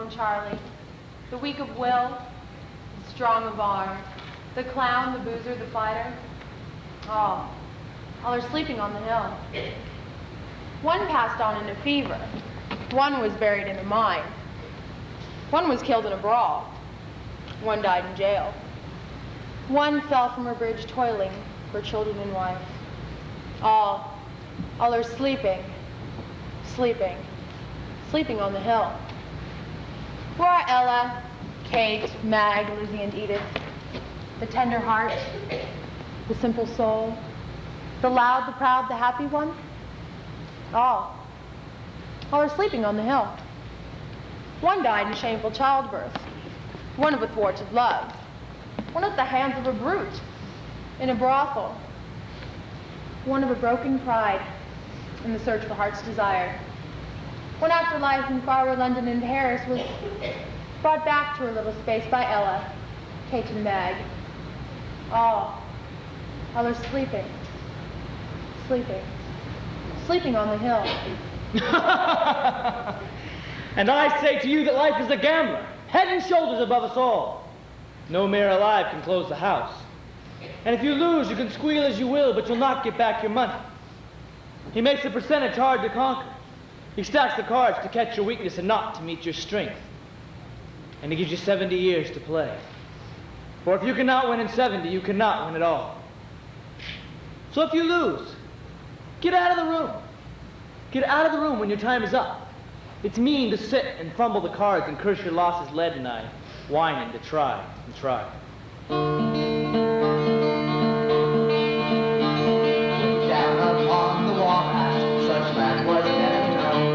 and Charlie, the weak of will, the strong of arm, the clown, the boozer, the fighter, all are sleeping on the hill. One passed on in a fever. One was buried in a mine. One was killed in a brawl. One died in jail. One fell from a bridge toiling for children and wife. All are sleeping on the hill. Where are Ella, Kate, Mag, Lizzie, and Edith? The tender heart, the simple soul, the loud, the proud, the happy one? All are sleeping on the hill. One died in shameful childbirth, one of a thwarted love, one at the hands of a brute in a brothel, one of a broken pride in the search for heart's desire. One after life in far London and Paris was brought back to her little space by Ella, Kate, and Mag. All are sleeping on the hill. And I say to you that life is a gambler, head and shoulders above us all. No mayor alive can close the house. And if you lose, you can squeal as you will, but you'll not get back your money. He makes the percentage hard to conquer. He stacks the cards to catch your weakness and not to meet your strength. And he gives you 70 years to play. For if you cannot win in 70, you cannot win at all. So if you lose, get out of the room. Get out of the room when your time is up. It's mean to sit and fumble the cards and curse your losses lead and I, whining to try and try. Down upon the Wabash, such land was never known.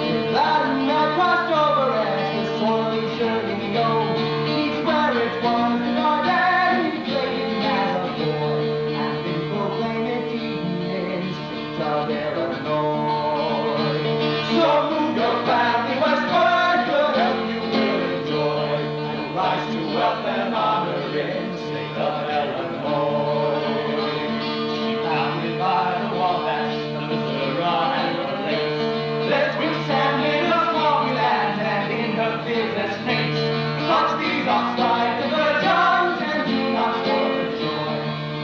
If Latin had crossed over as the sorely surely know, he'd swear it was the Garden, he played it as a boy, and been proclaimed in streets of Illinois. So move your family westward, good health you will enjoy, and rise to wealth and honor in the state of Illinois. She founded by the Wabash, the Missouri and the Lakes. There's quicksand in her swampy land and in her fearless mates. But these are slight to the young and do not store the joy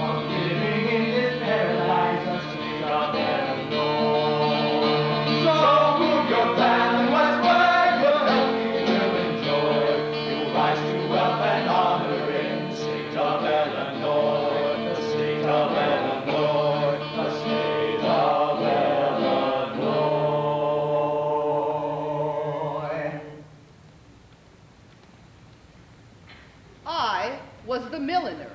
of living in this paradise, a state of Illinois. So move your family westward, good health you will enjoy. You'll rise to wealth and honor in the state of Illinois, the state of Illinois, the state of Illinois. I was the milliner,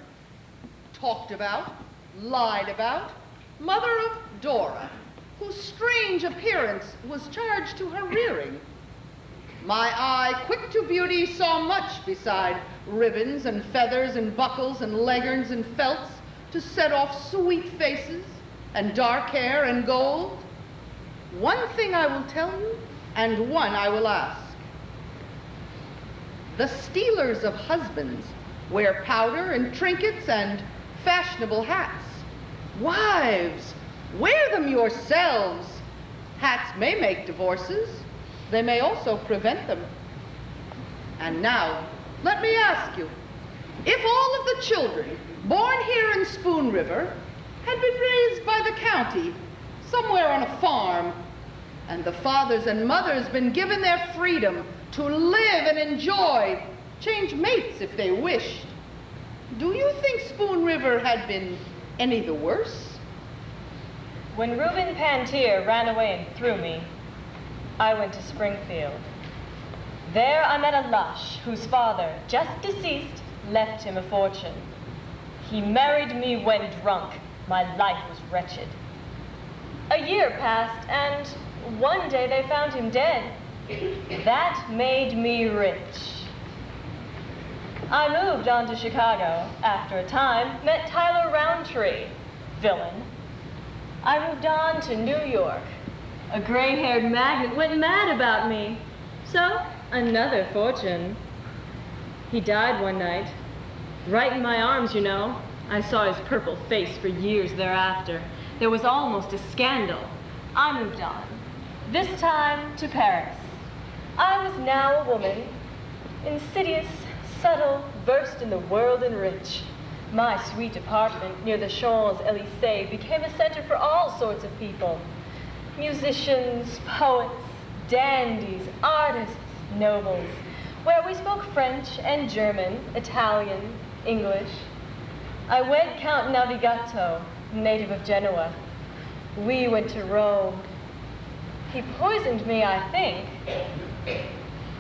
talked about, lied about, mother of Dora, whose strange appearance was charged to her rearing. My eye, quick to beauty, saw much beside ribbons and feathers and buckles and leghorns and felts to set off sweet faces and dark hair and gold. One thing I will tell you, and one I will ask. The stealers of husbands wear powder and trinkets and fashionable hats. Wives, wear them yourselves. Hats may make divorces. They may also prevent them. And now, let me ask you, if all of the children born here in Spoon River had been raised by the county, somewhere on a farm, and the fathers and mothers been given their freedom to live and enjoy, change mates if they wished, do you think Spoon River had been any the worse? When Reuben Pantier ran away and threw me, I went to Springfield. There I met a lush whose father, just deceased, left him a fortune. He married me when drunk. My life was wretched. A year passed, and one day they found him dead. That made me rich. I moved on to Chicago. After a time, met Tyler Roundtree, villain. I moved on to New York. A gray-haired magnate went mad about me. So, another fortune. He died one night. Right in my arms, you know. I saw his purple face for years thereafter. There was almost a scandal. I moved on. This time to Paris. I was now a woman, insidious, subtle, versed in the world and rich. My sweet apartment near the Champs-Élysées became a center for all sorts of people. Musicians, poets, dandies, artists, nobles, where we spoke French and German, Italian, English. I wed Count Navigato, native of Genoa. We went to Rome. He poisoned me, I think.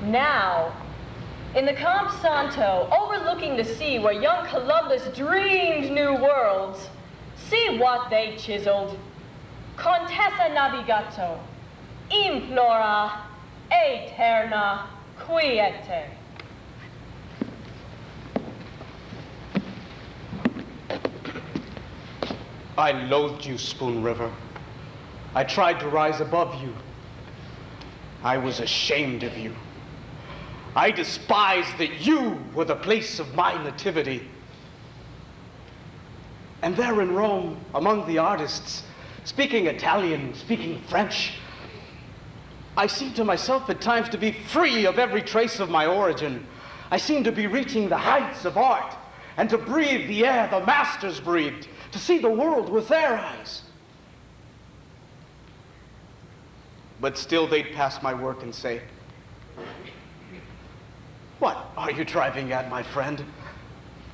Now, in the Camp Santo, overlooking the sea where young Columbus dreamed new worlds, see what they chiseled. Contessa Navigato, implora aeterna quiete. I loathed you, Spoon River. I tried to rise above you. I was ashamed of you. I despised that you were the place of my nativity. And there in Rome, among the artists, speaking Italian, speaking French, I seemed to myself at times to be free of every trace of my origin. I seemed to be reaching the heights of art and to breathe the air the masters breathed, to see the world with their eyes. But still they'd pass my work and say, "What are you driving at, my friend?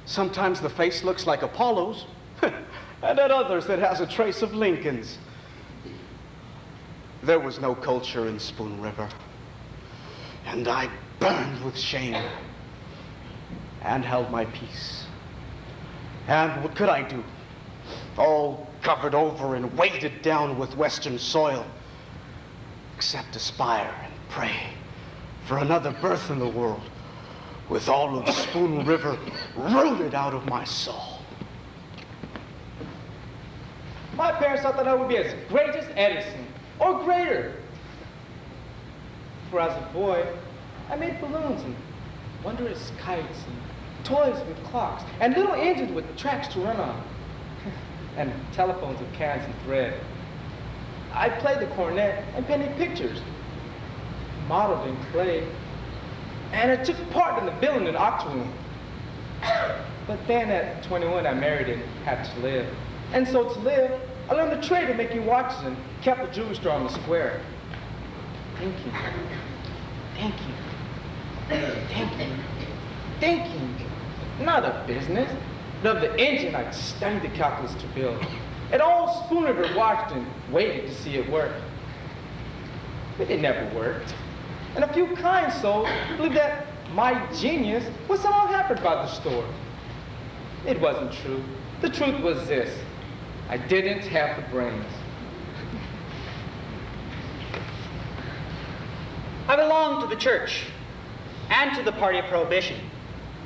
Sometimes the face looks like Apollo's, and at others it has a trace of Lincoln's." There was no culture in Spoon River, and I burned with shame and held my peace. And what could I do? All covered over and weighted down with Western soil, except aspire and pray for another birth in the world, with all of Spoon River rooted out of my soul. My parents thought that I would be as great as Edison, or greater. For as a boy, I made balloons and wondrous kites and toys with clocks and little engines with tracks to run on, and telephones of cans and thread. I played the cornet and painted pictures, modeled in clay, and I took part in the building an octoroom. But then at 21, I married and had to live. And so to live, I learned the trade of making watches and kept the jewelry store on the square. Thank you. Thank you. Thank you. Thank you. Not of business, but of the engine I studied the calculus to build. And all Spoon River watched and waited to see it work. But it never worked. And a few kind souls believed that my genius was somehow hampered by the store. It wasn't true. The truth was this: I didn't have the brains. I belonged to the church and to the party of prohibition,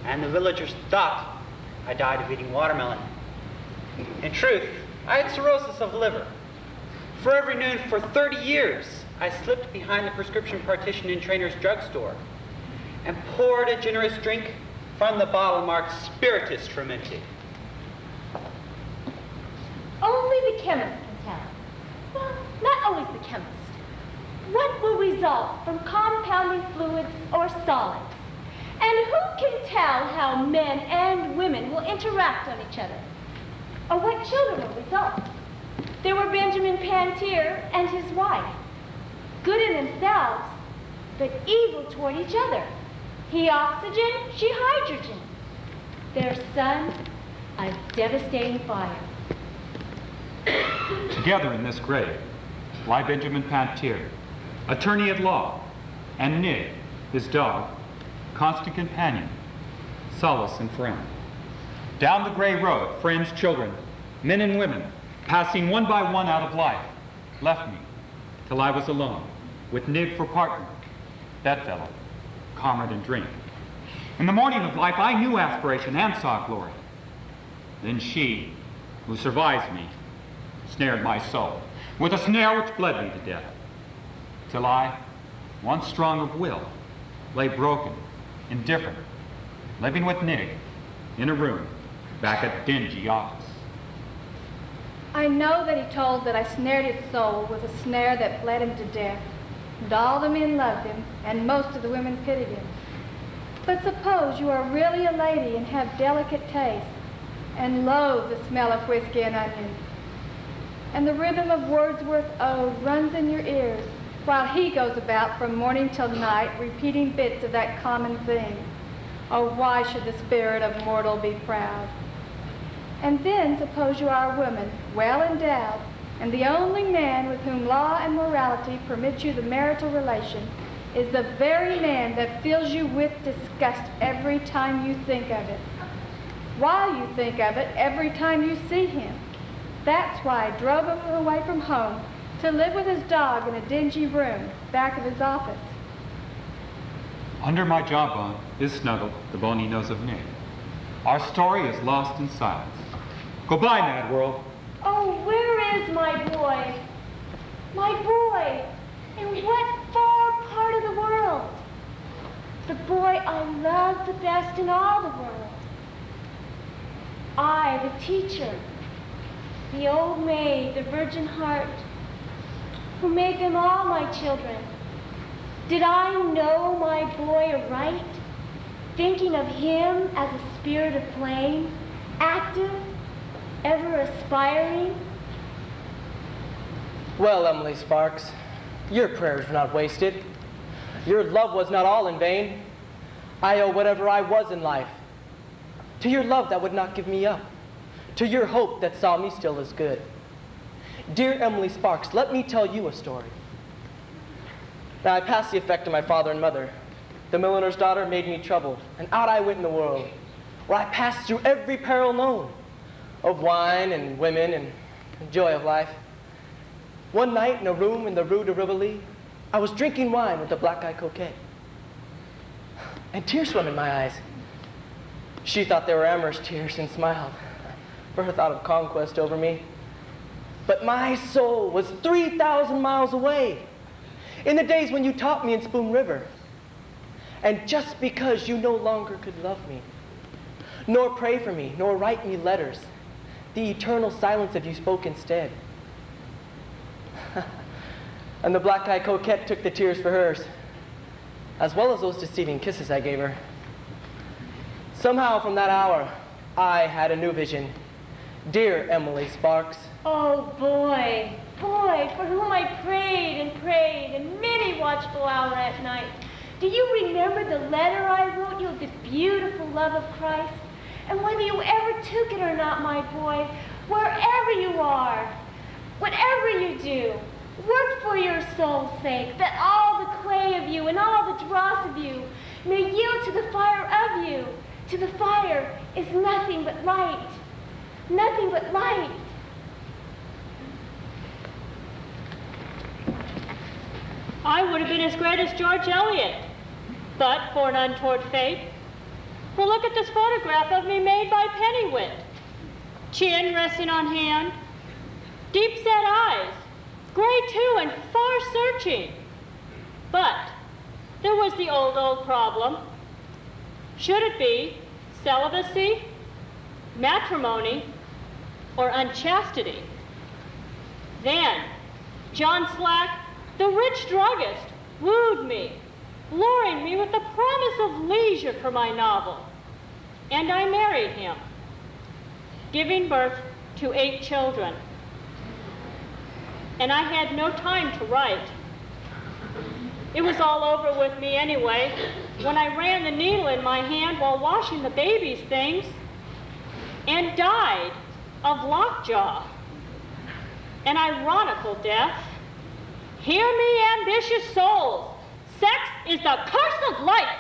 and the villagers thought I died of eating watermelon. In truth, I had cirrhosis of the liver. For every noon for 30 years, I slipped behind the prescription partition in Trainer's drugstore and poured a generous drink from the bottle marked spiritus fermented. Only the chemist can tell. Well, not always the chemist. What will result from compounding fluids or solids? And who can tell how men and women will interact on each other? Or what children will result? There were Benjamin Pantier and his wife, good in themselves, but evil toward each other. He oxygen, she hydrogen. Their son, a devastating fire. Together in this grave lie Benjamin Pantier, attorney at law, and Nig, his dog, constant companion, solace and friend. Down the gray road, friends, children, men and women, passing one by one out of life, left me till I was alone, with Nig for partner, bedfellow, comrade in drink. In the morning of life, I knew aspiration and saw glory. Then she, who survives me, snared my soul with a snare which bled me to death, till I, once strong of will, lay broken, indifferent, living with Nig in a room back at dingy office. I know that he told that I snared his soul with a snare that bled him to death. and all the men loved him, and most of the women pitied him. But suppose you are really a lady and have delicate taste, and loathe the smell of whiskey and onions, and the rhythm of Wordsworth's ode runs in your ears, while he goes about from morning till night repeating bits of that common thing. Oh, why should the spirit of mortal be proud? And then suppose you are a woman, well endowed, and the only man with whom law and morality permit you the marital relation is the very man that fills you with disgust every time you think of it. While you think of it, every time you see him. That's why I drove him away from home to live with his dog in a dingy room back of his office. Under my jawbone is snuggled the bony nose of Nick. Our story is lost in silence. Goodbye, mad world. Oh, where is my boy? My boy! In what far part of the world? The boy I love the best in all the world. I, the teacher, the old maid, the virgin heart, who made them all my children. Did I know my boy aright, thinking of him as a spirit of flame, active, ever aspiring? Well, Emily Sparks, your prayers were not wasted. Your love was not all in vain. I owe whatever I was in life to your love that would not give me up, to your hope that saw me still as good. Dear Emily Sparks, let me tell you a story. Now, I passed the effect of my father and mother. The milliner's daughter made me troubled, and out I went in the world, where I passed through every peril known, of wine and women and joy of life. One night in a room in the Rue de Rivoli, I was drinking wine with a black-eyed coquette, and tears swam in my eyes. She thought they were amorous tears and smiled, for her thought of conquest over me. But my soul was 3,000 miles away, in the days when you taught me in Spoon River. And just because you no longer could love me, nor pray for me, nor write me letters, the eternal silence of you spoke instead. And the black-eyed coquette took the tears for hers, as well as those deceiving kisses I gave her. Somehow from that hour, I had a new vision. Dear Emily Sparks. Oh, boy, boy, for whom I prayed and many watchful hour at night. Do you remember the letter I wrote you of the beautiful love of Christ? And whether you ever took it or not, my boy, wherever you are, whatever you do, work for your soul's sake, that all the clay of you and all the dross of you may yield to the fire of you. To the fire is nothing but light. Nothing but light. I would have been as great as George Eliot, but for an untoward fate. Well, look at this photograph of me made by Pennywit. Chin resting on hand, deep-set eyes, gray too and far-searching. But there was the old problem. Should it be celibacy, matrimony, or unchastity? Then John Slack, the rich druggist, wooed me, luring me with the promise of leisure for my novel. And I married him, giving birth to 8 children. And I had no time to write. It was all over with me anyway when I ran the needle in my hand while washing the baby's things and died of lockjaw. An ironical death. Hear me, ambitious souls. Sex is the curse of life.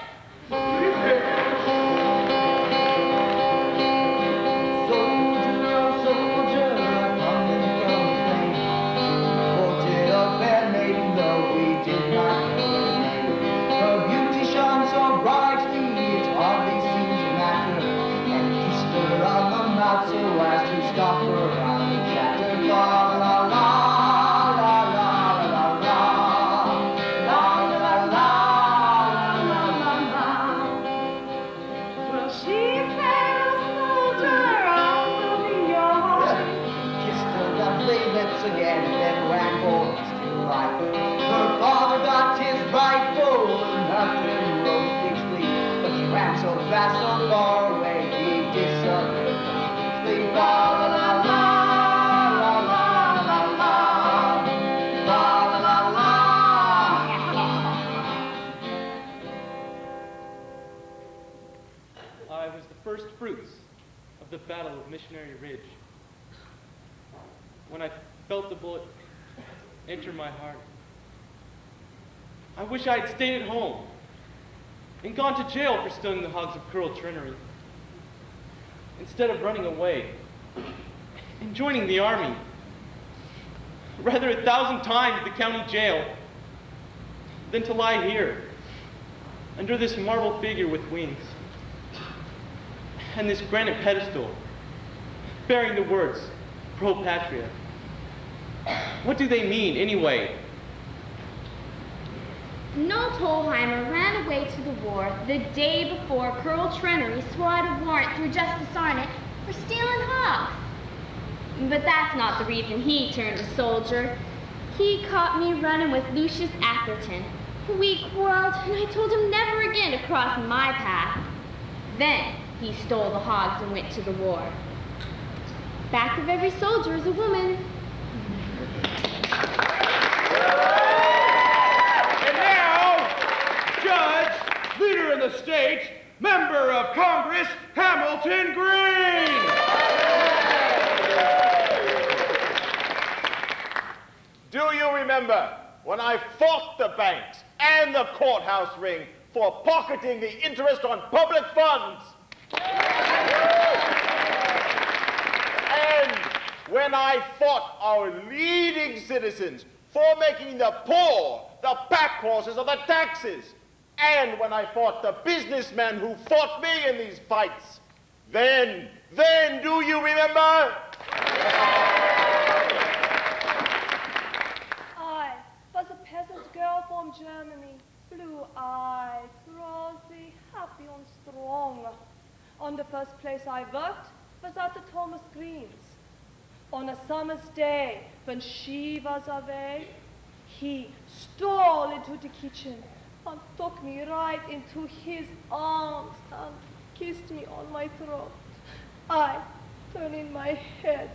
Soldier, coming from the plain, courted a fair maiden, though we did not know her name. Her beauty shone so brightly, it hardly seemed to matter, and kissed her on the mouth so as to stop her on the chatter. La la la. fast, so far away, he disappeared completely. La la la la, la la la la, la la la la. I was the first fruits of the Battle of Missionary Ridge. When I felt the bullet enter my heart, I wish I had stayed at home and gone to jail for stealing the hogs of Curl Trinnery, instead of running away and joining the army. Rather 1,000 times the county jail than to lie here under this marble figure with wings and this granite pedestal bearing the words Pro Patria. What do they mean anyway? Noel Tolheimer ran away to the war the day before Curl Trinnery swore out a warrant through Justice Arnott for stealing hogs. But that's not the reason he turned a soldier. He caught me running with Lucius Atherton. We quarreled, and I told him never again to cross my path. Then he stole the hogs and went to the war. Back of every soldier is a woman. And now, Judge, Leader in the State, Member of Congress, Hamilton Green. Do you remember when I fought the banks and the courthouse ring for pocketing the interest on public funds? And when I fought our leading citizens for making the poor the pack horses of the taxes? And when I fought the businessmen who fought me in these fights? Then do you remember? I was a peasant girl from Germany, blue-eyed, rosy, happy and strong. On the first place I worked was at the Thomas Green's. On a summer's day, when she was away, he stole into the kitchen and took me right into his arms and kissed me on my throat. I turned in my head,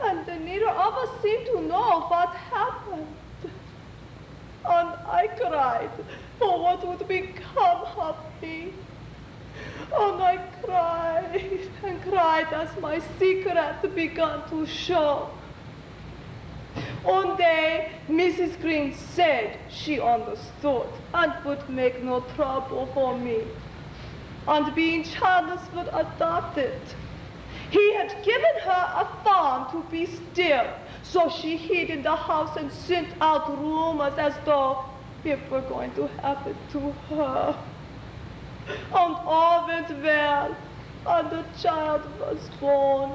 and neither of us seemed to know what happened. And I cried for what would become of me. And I cried and cried as my secret began to show. One day, Mrs. Green said she understood and would make no trouble for me. And being childless would adopt it. He had given her a farm to be still, so she hid in the house and sent out rumors as though it were going to happen to her. And all went well, and the child was born.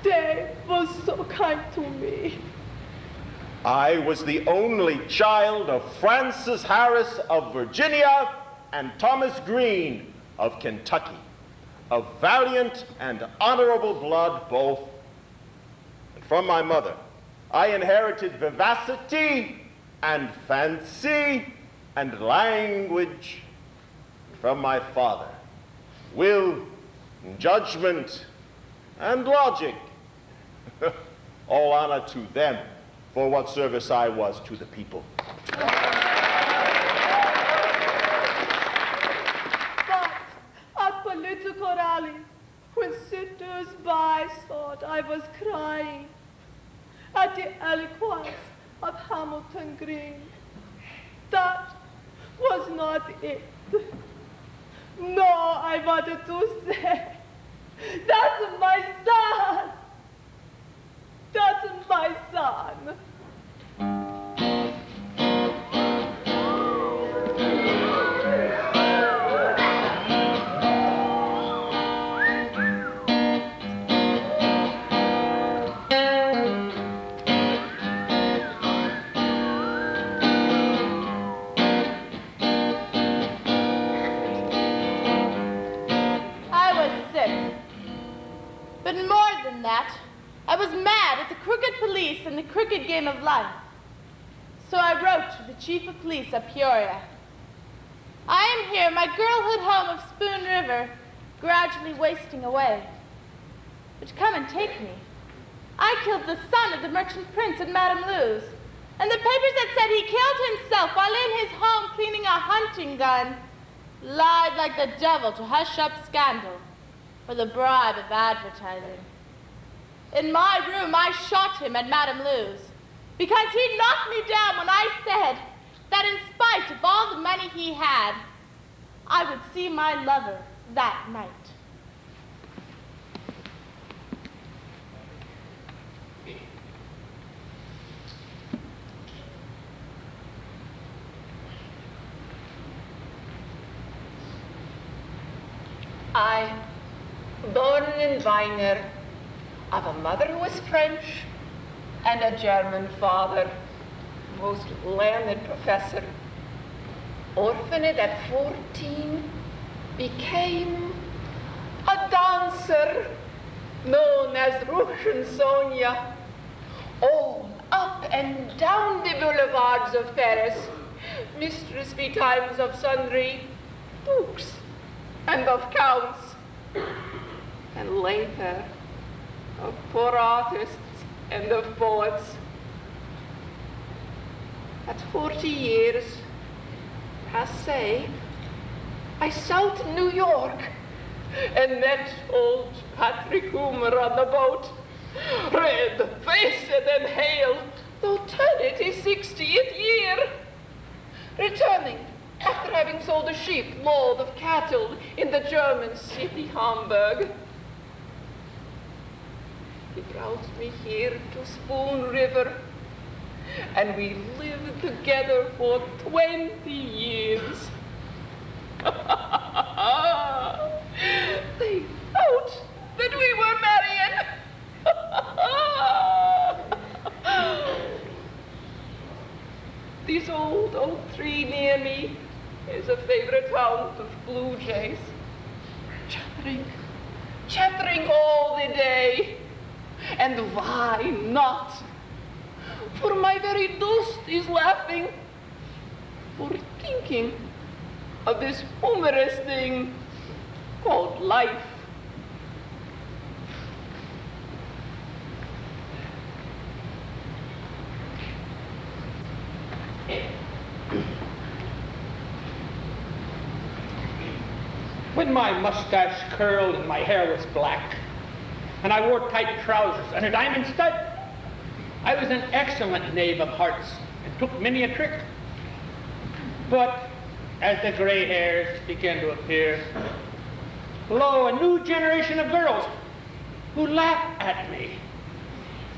They were so kind to me. I was the only child of Francis Harris of Virginia and Thomas Green of Kentucky, of valiant and honorable blood both. And from my mother, I inherited vivacity and fancy and language. From my father, will, judgment, and logic. All honor to them for what service I was to the people. But at political rallies, when sitters by thought I was crying at the eloquence of Hamilton Green, that was not it. No, I wanted to say, that's my son. That's my son. But more than that, I was mad at the crooked police and the crooked game of life. So I wrote to the chief of police at Peoria. I am here, my girlhood home of Spoon River, gradually wasting away. But come and take me. I killed the son of the merchant prince at Madame Lou's, and the papers that said he killed himself while in his home cleaning a hunting gun lied like the devil to hush up scandal for the bribe of advertising. In my room, I shot him at Madame Lou's because he knocked me down when I said that in spite of all the money he had, I would see my lover that night. I, born in Weiner, of a mother who was French and a German father, most learned professor, orphaned at 14, became a dancer known as Russian Sonia, all up and down the boulevards of Paris, mistress betimes of sundry dukes and of counts, and later of poor artists and of poets. At 40 years, passé, I sailed to New York and met old Patrick Hoomer on the boat, red-faced and hale, though turning his 60th year, returning after having sold a shipload of cattle in the German city Hamburg. He brought me here to Spoon River, and we lived together for 20 years. They thought that we were marrying. This old oak tree near me is a favorite haunt of blue jays, chattering all the day. And why not? For my very dust is laughing, for thinking of this humorous thing called life. When my mustache curled and my hair was black, and I wore tight trousers and a diamond stud, I was an excellent knave of hearts and took many a trick. But as the gray hairs began to appear, lo, a new generation of girls who laughed at me,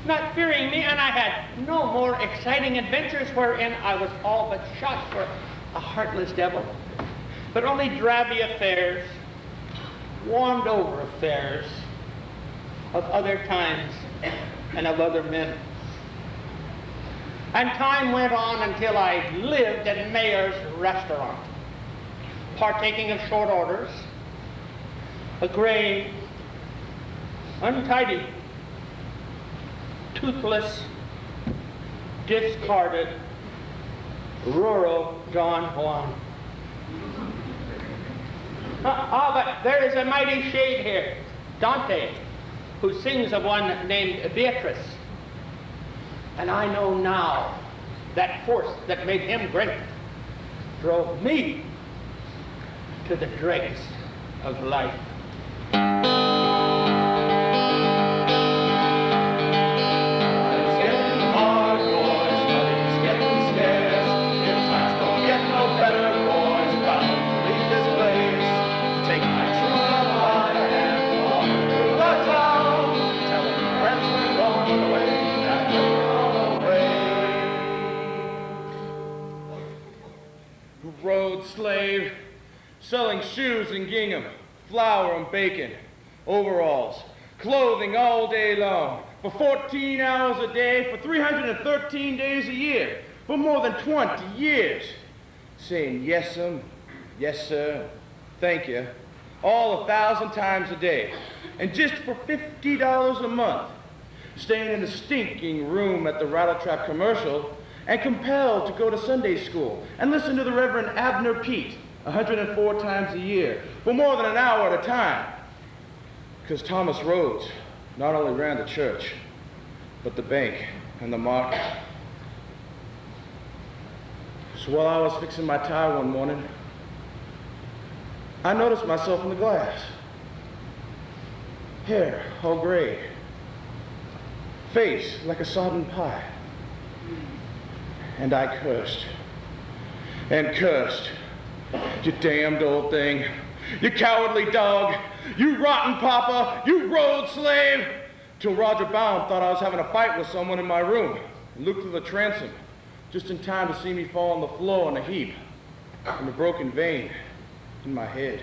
not fearing me, and I had no more exciting adventures wherein I was all but shot for a heartless devil, but only drabby affairs, warmed over affairs of other times and of other men. And time went on until I lived at Mayer's restaurant, partaking of short orders, a gray, untidy, toothless, discarded, rural Don Juan. But there is a mighty shade here, Dante, who sings of one named Beatrice. And I know now that force that made him great drove me to the dregs of life. Road slave, selling shoes in gingham, flour and bacon, overalls, clothing all day long, for 14 hours a day, for 313 days a year, for more than 20 years, saying yes sir, thank you, all 1,000 times a day, and just for $50 a month, staying in the stinking room at the Rattletrap Commercial and compelled to go to Sunday school and listen to the Reverend Abner Pete, 104 times a year, for more than an hour at a time. Because Thomas Rhodes not only ran the church, but the bank and the market. So while I was fixing my tie one morning, I noticed myself in the glass. Hair all gray. Face like a sodden pie. And I cursed. And cursed. You damned old thing. You cowardly dog. You rotten papa. You road slave. Till Roger Baum thought I was having a fight with someone in my room and looked through the transom just in time to see me fall on the floor in a heap from a broken vein in my head.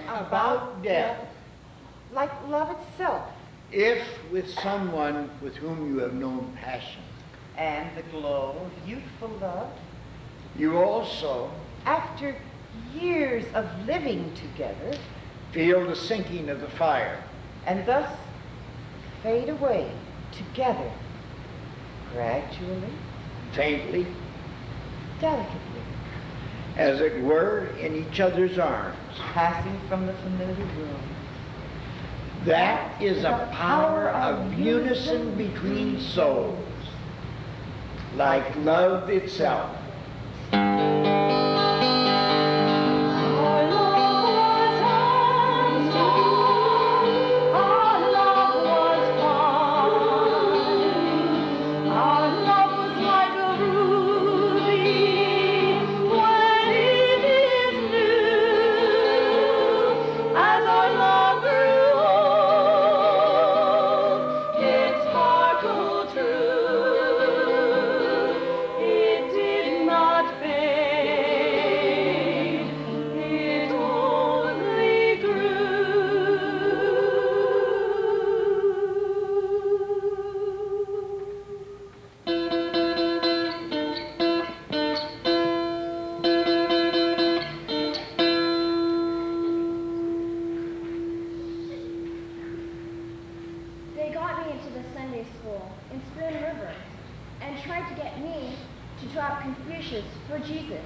About death, like love itself. If with someone with whom you have known passion, And the glow of youthful love, you also after years of living together, feel the sinking of the fire, and thus fade away together, gradually, faintly, delicately, as it were, in each other's arms. passing from the familiar room. That is a power of unison between souls, like love itself. They got me into the Sunday school in Spoon River and tried to get me to drop Confucius for Jesus.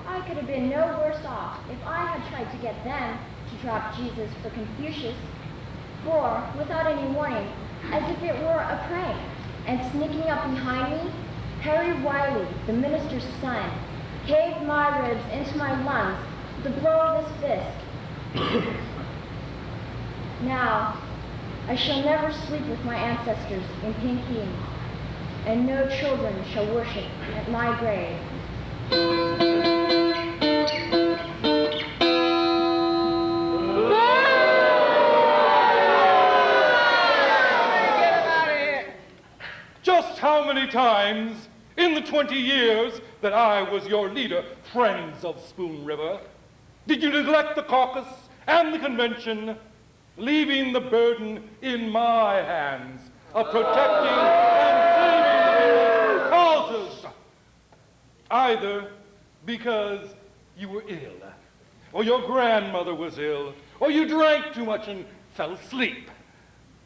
I could have been no worse off if I had tried to get them to drop Jesus for Confucius, for, without any warning, as if it were a prank, and sneaking up behind me, Harry Wiley, the minister's son, caved my ribs into my lungs with the blow of his fist. Now, I shall never sleep with my ancestors in Peking, and no children shall worship at my grave. Just how many times in the 20 years that I was your leader, friends of Spoon River, did you neglect the caucus and the convention, leaving the burden in my hands of protecting and saving people's causes? Either because you were ill, or your grandmother was ill, or you drank too much and fell asleep,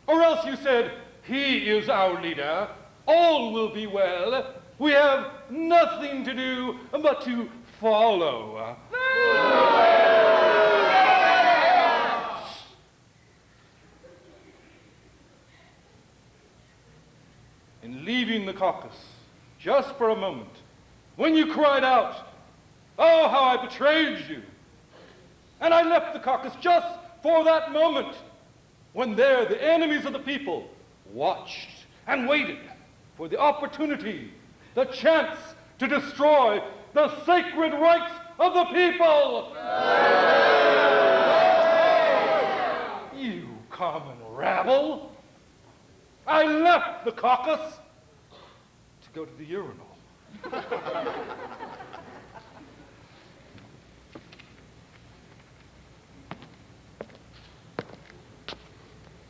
or else you said, he is our leader, all will be well. We have nothing to do but to follow. In leaving the caucus, just for a moment, when you cried out, "Oh, how I betrayed you!" And I left the caucus just for that moment, when there the enemies of the people watched and waited for the opportunity, the chance to destroy the sacred rights of the people. You common rabble. I left the caucus to go to the urinal.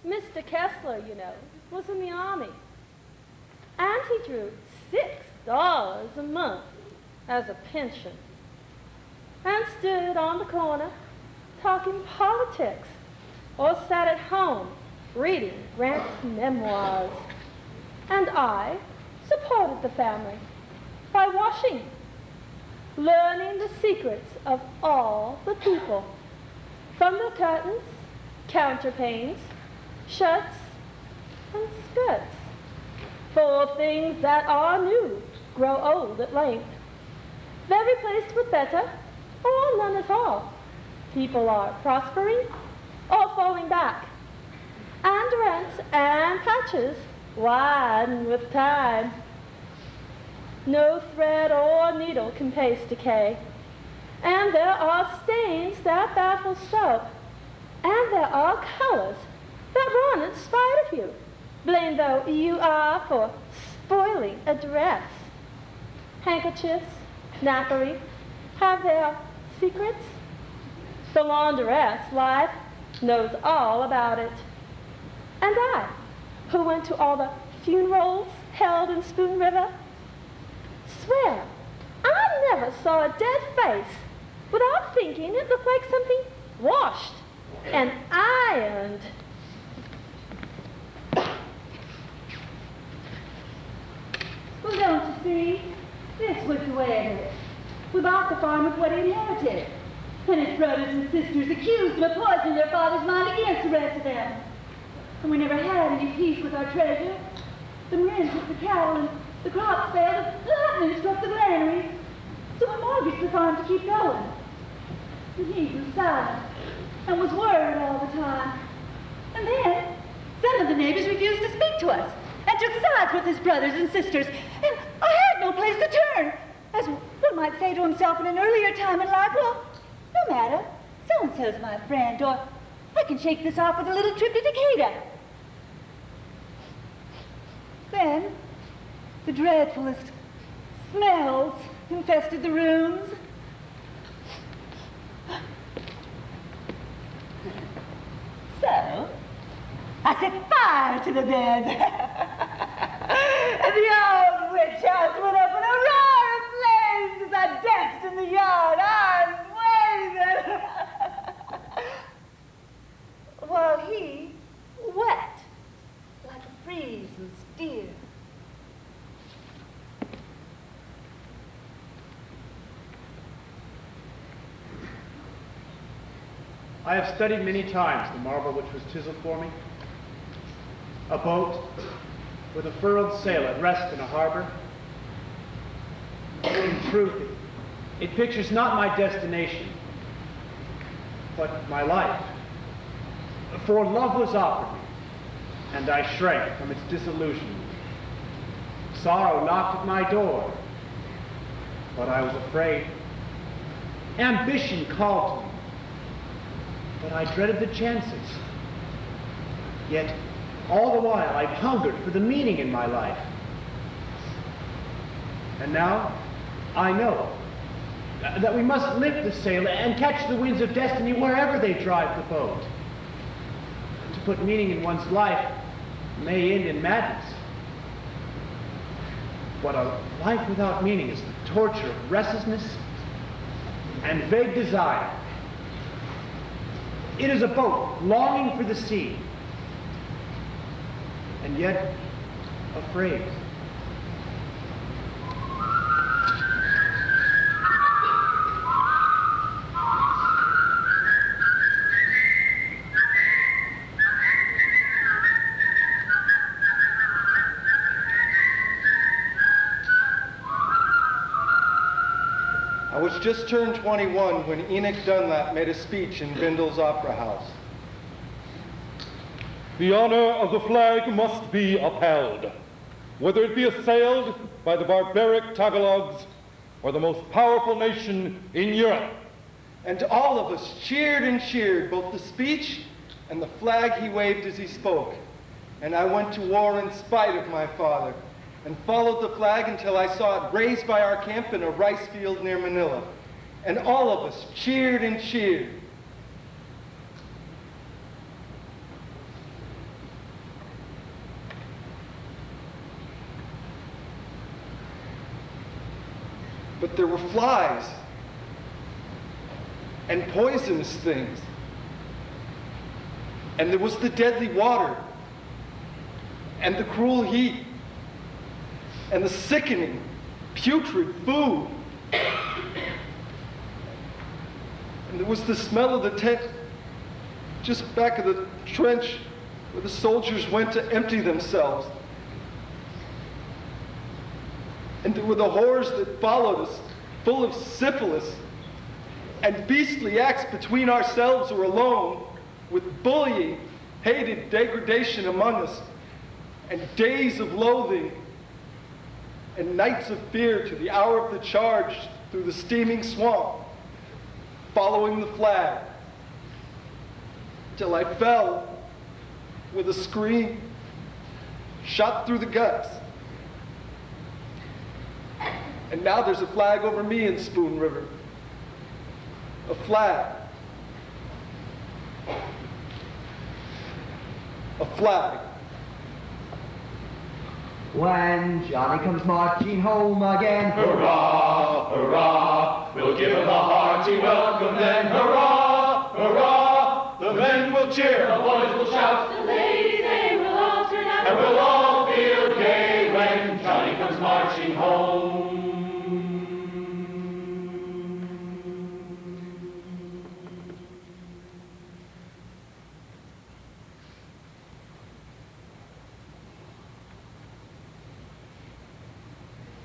Mr. Kessler, you know, was in the army. And he drew $6 a month as a pension. And stood on the corner talking politics, or sat at home reading Grant's memoirs. And I supported the family by washing, learning the secrets of all the people, from the curtains, counterpanes, shirts, and skirts. For things that are new grow old at length. They're replaced with better, or none at all. People are prospering or falling back. And rents and patches widen with time. No thread or needle can paste decay. And there are stains that baffle soap. And there are colors that run in spite of you, blamed though you are for spoiling a dress. Handkerchiefs, napery, have their secrets. The laundress, life, knows all about it. And I, who went to all the funerals held in Spoon River, swear I never saw a dead face without thinking it looked like something washed and ironed. Well, don't you see? This was the way of it. We bought the farm with what he inherited. And his brothers and sisters accused him of poisoning their father's mind against the rest of them. And we never had any peace with our treasure. The men took the cattle and the crops failed and lightning struck the granary. So we mortgaged the farm to keep going. And he grew silent and was worried all the time. And then some of the neighbors refused to speak to us and took sides with his brothers and sisters. And I had no place to turn. As one might say to himself in an earlier time in life, well, no matter, so-and-so's my friend, or I can shake this off with a little trip to Decatur. Then, the dreadfulest smells infested the rooms. So, I set fire to the bed. And the old witch house went up in a roar of flames as I danced in the yard, arms waving. While he wept like a freezing steer. I have studied many times the marble which was chiseled for me. A boat with a furled sail at rest in a harbor. In truth, it pictures not my destination, but my life. For love was offered me, and I shrank from its disillusionment. Sorrow knocked at my door, but I was afraid. Ambition called to me, but I dreaded the chances. Yet, all the while, I hungered for the meaning in my life. And now, I know that we must lift the sail and catch the winds of destiny wherever they drive the boat. To put meaning in one's life may end in madness. But a life without meaning is the torture of restlessness and vague desire. It is a boat longing for the sea, and yet afraid. was just turned 21 when Enoch Dunlap made a speech in Bindle's Opera House. The honor of the flag must be upheld, whether it be assailed by the barbaric Tagalogs or the most powerful nation in Europe. And all of us cheered and cheered both the speech and the flag he waved as he spoke. And I went to war in spite of my father and followed the flag until I saw it raised by our camp in a rice field near Manila. And all of us cheered and cheered. But there were flies and poisonous things. And there was the deadly water and the cruel heat and the sickening, putrid food. And there was the smell of the tent just back of the trench where the soldiers went to empty themselves. And there were the horrors that followed us, full of syphilis and beastly acts between ourselves or alone, with bullying, hated degradation among us, and days of loathing, and nights of fear to the hour of the charge through the steaming swamp, following the flag, till I fell with a scream, shot through the guts. And now there's a flag over me in Spoon River. A flag. A flag. When Johnny comes marching home again, hurrah, hurrah, we'll give him a hearty welcome then, hurrah, hurrah, the men will cheer, the boys will shout, the ladies they will all turn out, and we'll all feel gay when Johnny comes marching home.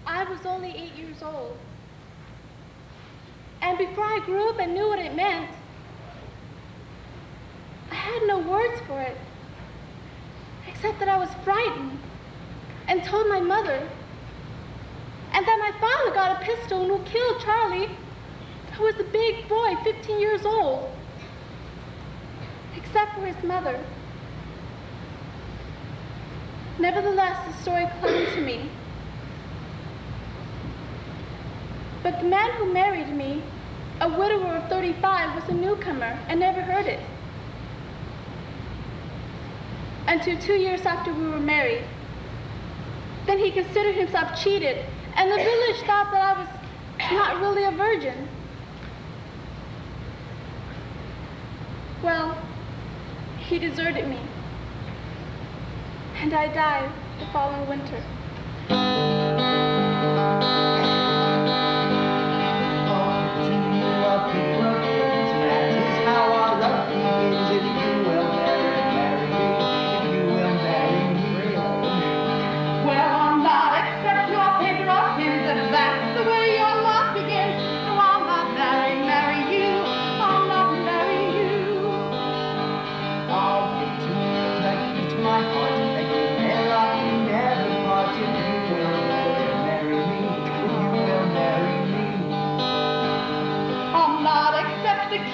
I was only 8 years old. And before I grew up and knew what it meant, I had no words for it, except that I was frightened and told my mother, and that my father got a pistol and who killed Charlie, who was a big boy, 15 years old, except for his mother. Nevertheless, the story clung to me. But the man who married me, a widower of 35, was a newcomer and never heard it. Until 2 years after we were married. Then he considered himself cheated, and the village thought that I was not really a virgin. Well, he deserted me, and I died the following winter.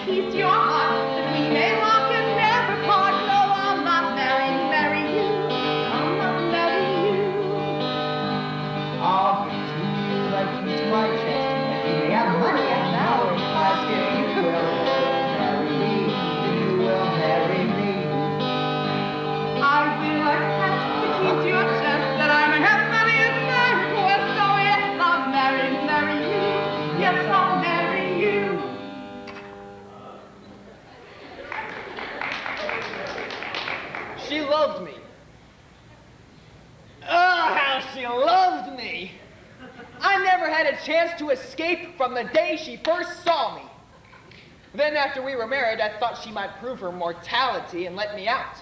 Keys to your heart that we may lock and never part. No, I'll not marry you. I'll not marry you. I'll give to you like keys to my chest, and you may have money and power in class if you will marry me. If you will marry me. I will accept the keys to your chest that I may have money and conquest. Oh yes, I'll marry you. Yes, I'll marry you. She loved me. Oh, how she loved me. I never had a chance to escape from the day she first saw me. Then after we were married, I thought she might prove her mortality and let me out.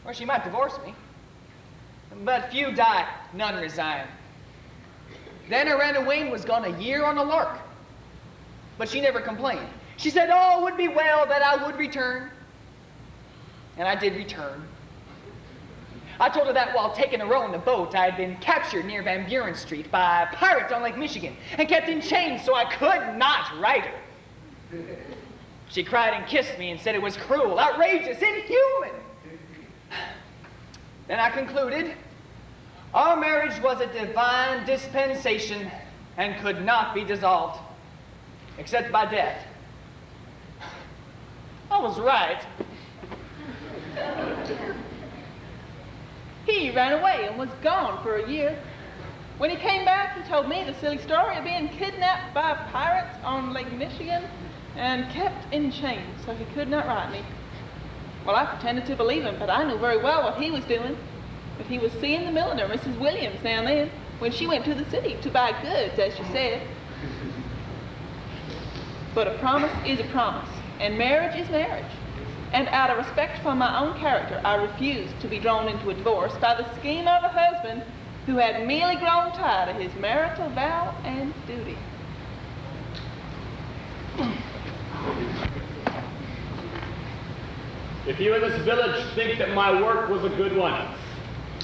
Or she might divorce me. But few die, none resign. Then her Wayne was gone a year on a lark, but she never complained. She said, oh, it would be well that I would return. And I did return. I told her that while taking a row in the boat, I had been captured near Van Buren Street by pirates on Lake Michigan and kept in chains so I could not write her. She cried and kissed me and said it was cruel, outrageous, inhuman. Then I concluded our marriage was a divine dispensation and could not be dissolved, except by death. I was right. He ran away and was gone for a year. When he came back, he told me the silly story of being kidnapped by pirates on Lake Michigan and kept in chains so he could not write me. Well, I pretended to believe him, but I knew very well what he was doing. But he was seeing the milliner, Mrs. Williams, now and then, when she went to the city to buy goods, as she said. But a promise is a promise, and marriage is marriage. And out of respect for my own character, I refused to be drawn into a divorce by the scheme of a husband who had merely grown tired of his marital vow and duty. If you in this village think that my work was a good one,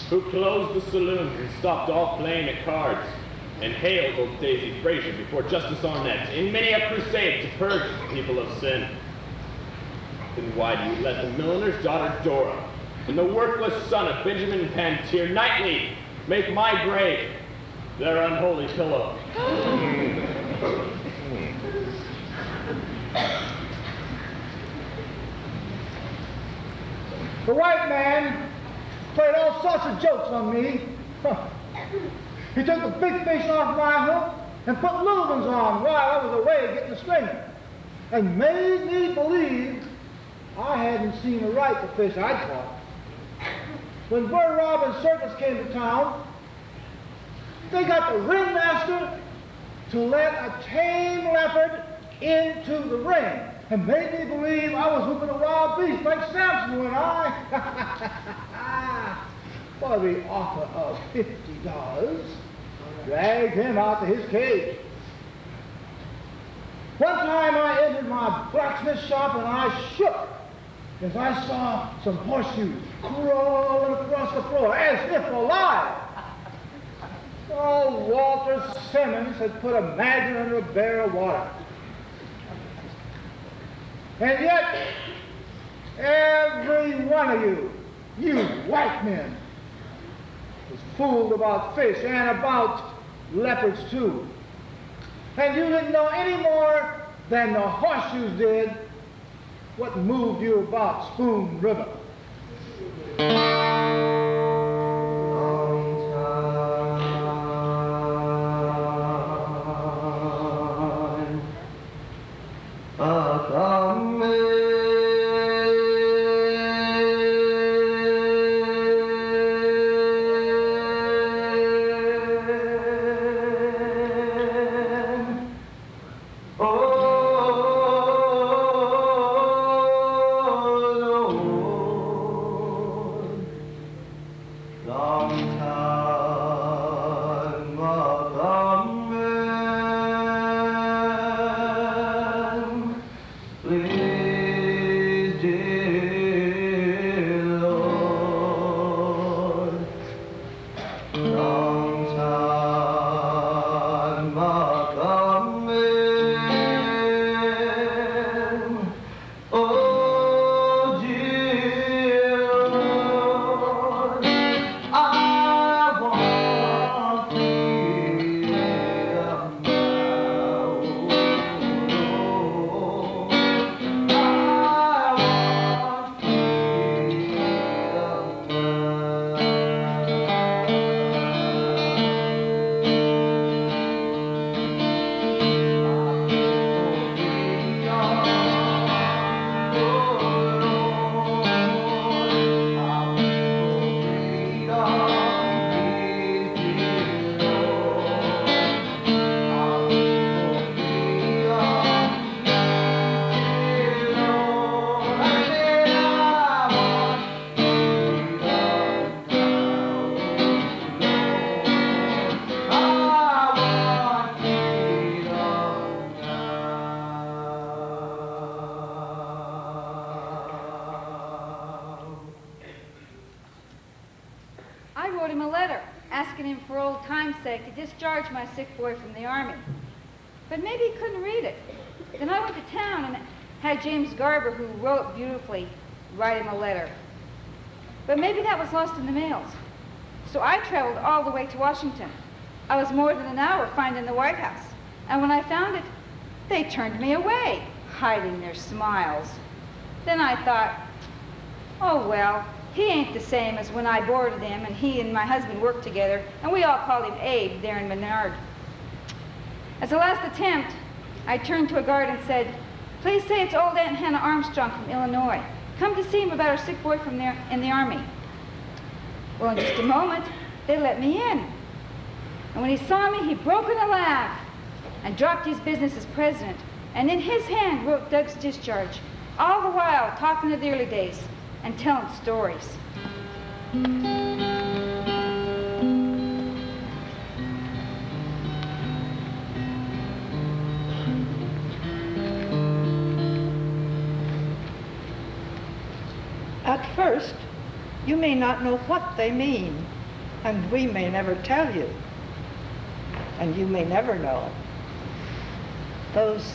who closed the saloons and stopped all playing at cards, and hailed old Daisy Frazier before Justice Arnett in many a crusade to purge the people of sin, then why do you let the milliner's daughter Dora and the worthless son of Benjamin Pantier nightly make my grave their unholy pillow? The white man played all sorts of jokes on me. He took the big fish off my hook and put little ones on while I was away getting the stringer, and made me believe I hadn't seen aright the fish I'd caught. When Bird Robin's circus came to town, they got the ringmaster to let a tame leopard into the ring and made me believe I was whooping a wild beast like Samson when I, for the offer of $50, dragged him out to his cage. One time I entered my blacksmith shop and I shook as I saw some horseshoes crawling across the floor as if alive. Oh, Walter Simmons had put a magnet under a barrel of water. And yet, every one of you white men, was fooled about fish and about leopards too. And you didn't know any more than the horseshoes did what moved you about Spoon River. wrote him a letter asking him for old time's sake to discharge my sick boy from the army. But maybe he couldn't read it. Then I went to town and had James Garber, who wrote beautifully, write him a letter. But maybe that was lost in the mails. So I traveled all the way to Washington. I was more than an hour finding the White House. And when I found it, they turned me away, hiding their smiles. Then I thought, oh well, he ain't the same as when I boarded him and he and my husband worked together, and we all called him Abe there in Menard. As a last attempt, I turned to a guard and said, please say it's old Aunt Hannah Armstrong from Illinois. Come to see him about our sick boy from there in the army. Well, in just a moment, they let me in. And when he saw me, he broke in a laugh and dropped his business as president, and in his hand wrote Doug's discharge, all the while talking of the early days and telling stories. At first, you may not know what they mean, and we may never tell you, and you may never know. Those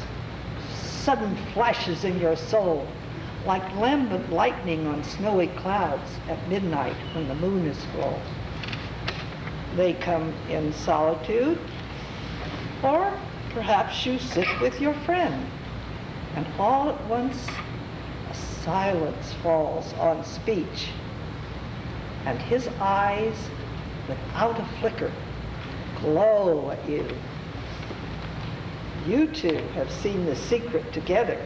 sudden flashes in your soul, like lambent lightning on snowy clouds at midnight when the moon is full. They come in solitude, or perhaps you sit with your friend, and all at once a silence falls on speech, and his eyes, without a flicker, glow at you. You two have seen the secret together.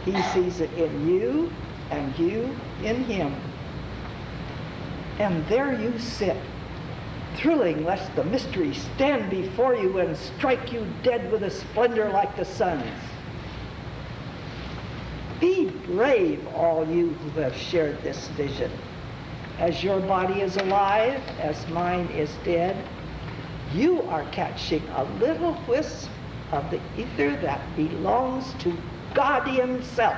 He sees it in you, and you in him. And there you sit, thrilling lest the mystery stand before you and strike you dead with a splendor like the sun's. Be brave, all you who have shared this vision. As your body is alive, as mine is dead, you are catching a little wisp of the ether that belongs to God himself.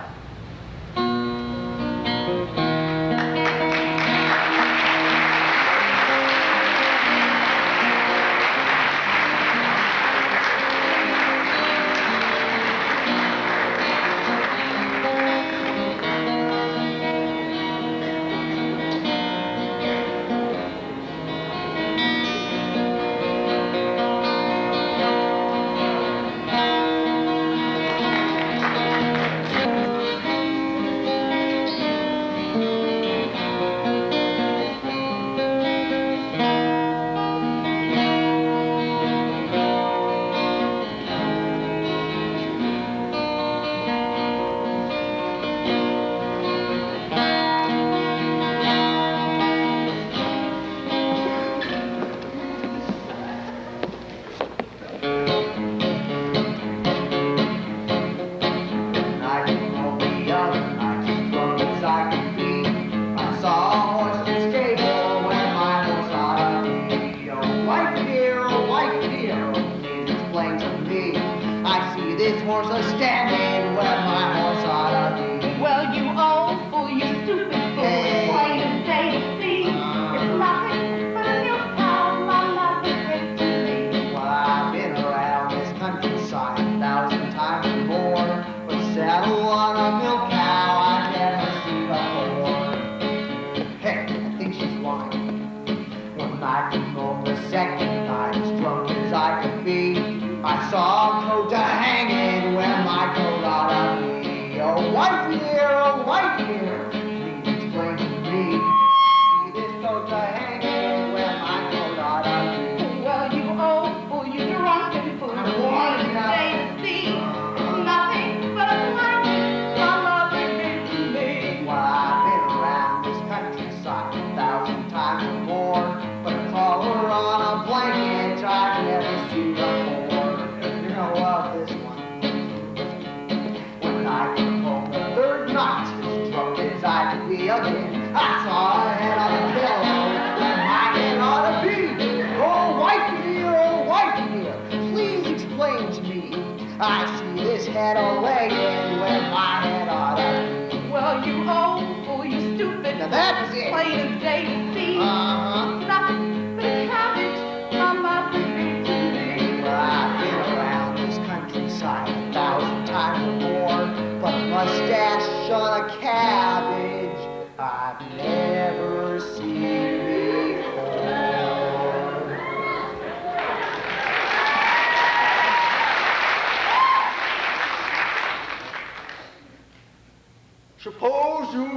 Plain as day to see. It's nothing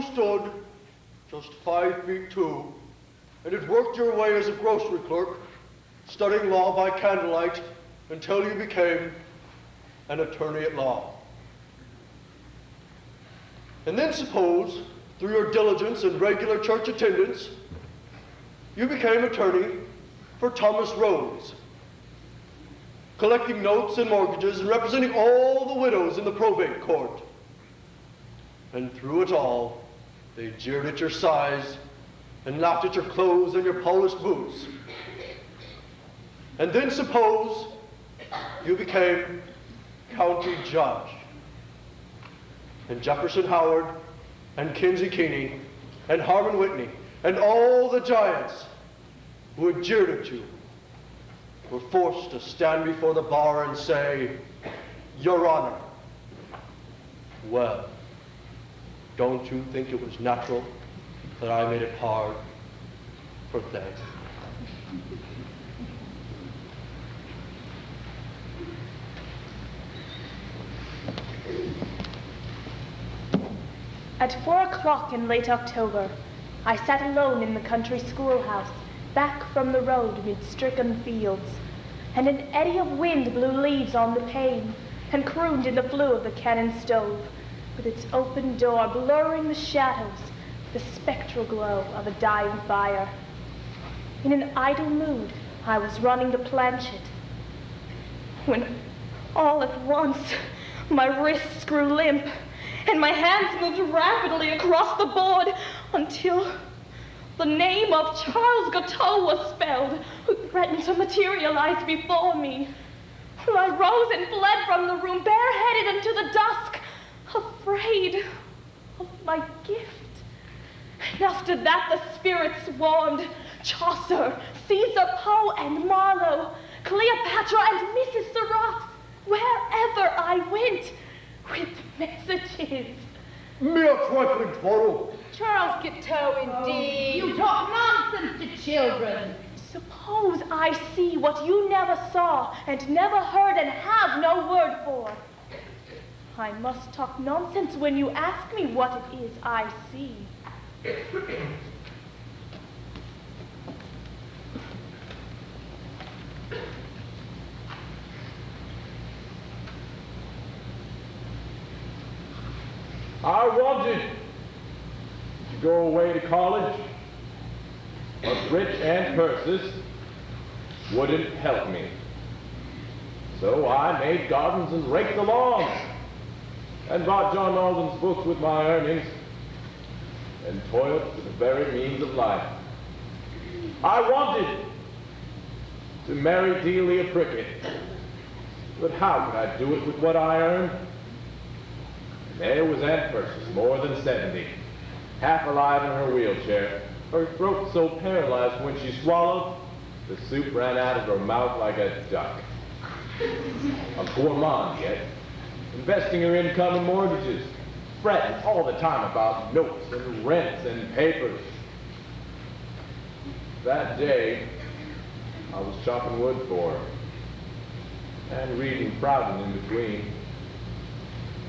who stood just 5 feet 2 and had worked your way as a grocery clerk, studying law by candlelight until you became an attorney at law. And then suppose, through your diligence and regular church attendance, you became attorney for Thomas Rhodes, collecting notes and mortgages and representing all the widows in the probate court. And through it all, they jeered at your size and laughed at your clothes and your polished boots. And then suppose you became county judge. And Jefferson Howard and Kinsey Keene and Harmon Whitney and all the giants who had jeered at you were forced to stand before the bar and say, Your Honor. Well, don't you think it was natural that I made it hard for them? At 4 o'clock in late October, I sat alone in the country schoolhouse, back from the road mid stricken fields, and an eddy of wind blew leaves on the pane and crooned in the flue of the cannon stove, with its open door blurring the shadows, the spectral glow of a dying fire. In an idle mood, I was running the planchet, when all at once my wrists grew limp, and my hands moved rapidly across the board until the name of Charles Gateau was spelled, who threatened to materialize before me. I rose and fled from the room, bareheaded into the dusk, afraid of my gift. And after that the spirits swarmed, Chaucer, Caesar, Poe, and Marlowe, Cleopatra, and Mrs. Surratt, wherever I went, with messages. Mere trifling twaddle. Charles Gateau, indeed. You talk nonsense to children. Suppose I see what you never saw and never heard and have no word for. I must talk nonsense when you ask me what it is I see. I wanted to go away to college, but rich Aunt Persis wouldn't help me. So I made gardens and raked the lawns, and bought John Alden's books with my earnings, and toiled for the very means of life. I wanted to marry Delia Prickett, but how could I do it with what I earned? There was Aunt Persis, more than 70, half alive in her wheelchair, her throat so paralyzed when she swallowed, the soup ran out of her mouth like a duck. A gourmand yet, investing her income in mortgages, fretting all the time about notes and rents and papers. That day, I was chopping wood for her, and reading Proudhon in between.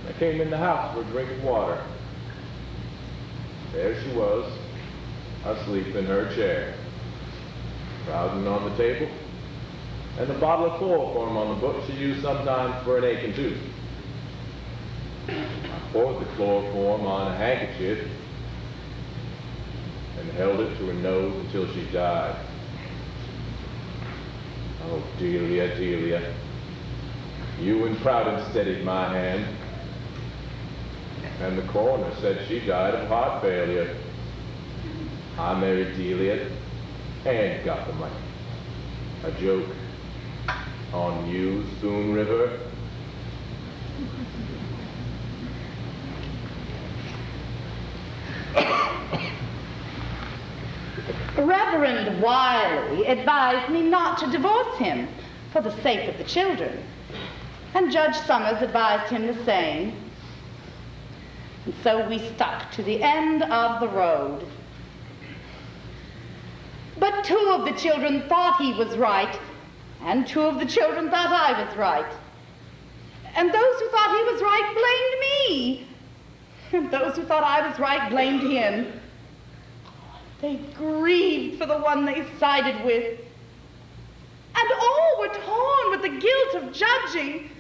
I came in the house for a drink of water. There she was, asleep in her chair. Proudhon on the table, and a bottle of chloroform on the book she used sometimes for an aching tooth. I poured the chloroform on a handkerchief and held it to her nose until she died. Oh, Delia, Delia, you and Proudhon steadied my hand. And the coroner said she died of heart failure. I married Delia and got the money. A joke on you, Spoon River. Reverend Wiley advised me not to divorce him for the sake of the children, and Judge Summers advised him the same. And so we stuck to the end of the road. But 2 of the children thought he was right, and 2 of the children thought I was right. And those who thought he was right blamed me. And those who thought I was right blamed him. They grieved for the one they sided with. And all were torn with the guilt of judging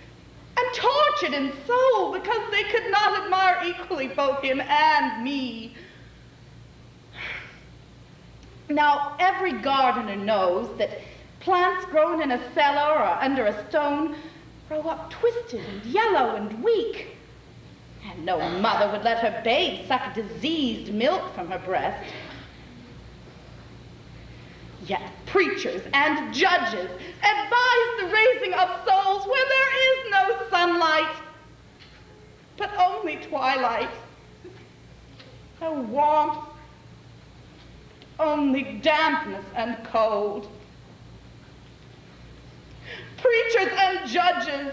and tortured in soul because they could not admire equally both him and me. Now, every gardener knows that plants grown in a cellar or under a stone grow up twisted and yellow and weak. And no mother would let her babe suck diseased milk from her breast. Yet preachers and judges advise the raising of souls where there is no sunlight, but only twilight. No warmth, only dampness and cold. Preachers and judges,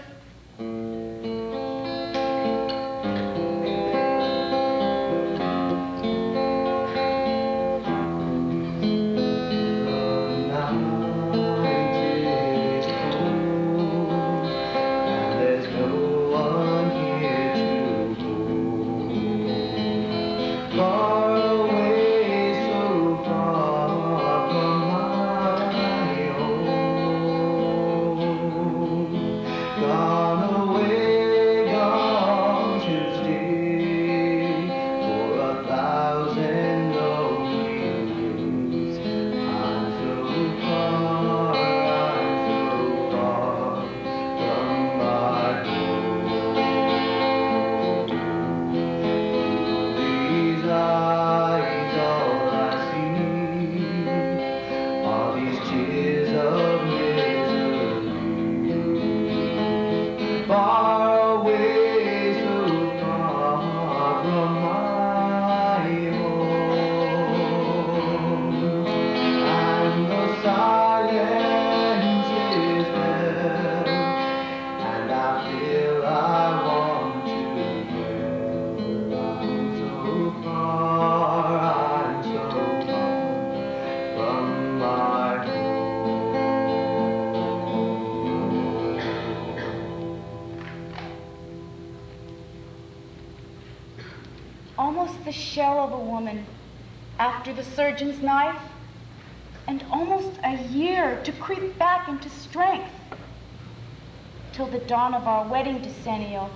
almost the shell of a woman after the surgeon's knife, and almost a year to creep back into strength, till the dawn of our wedding decennial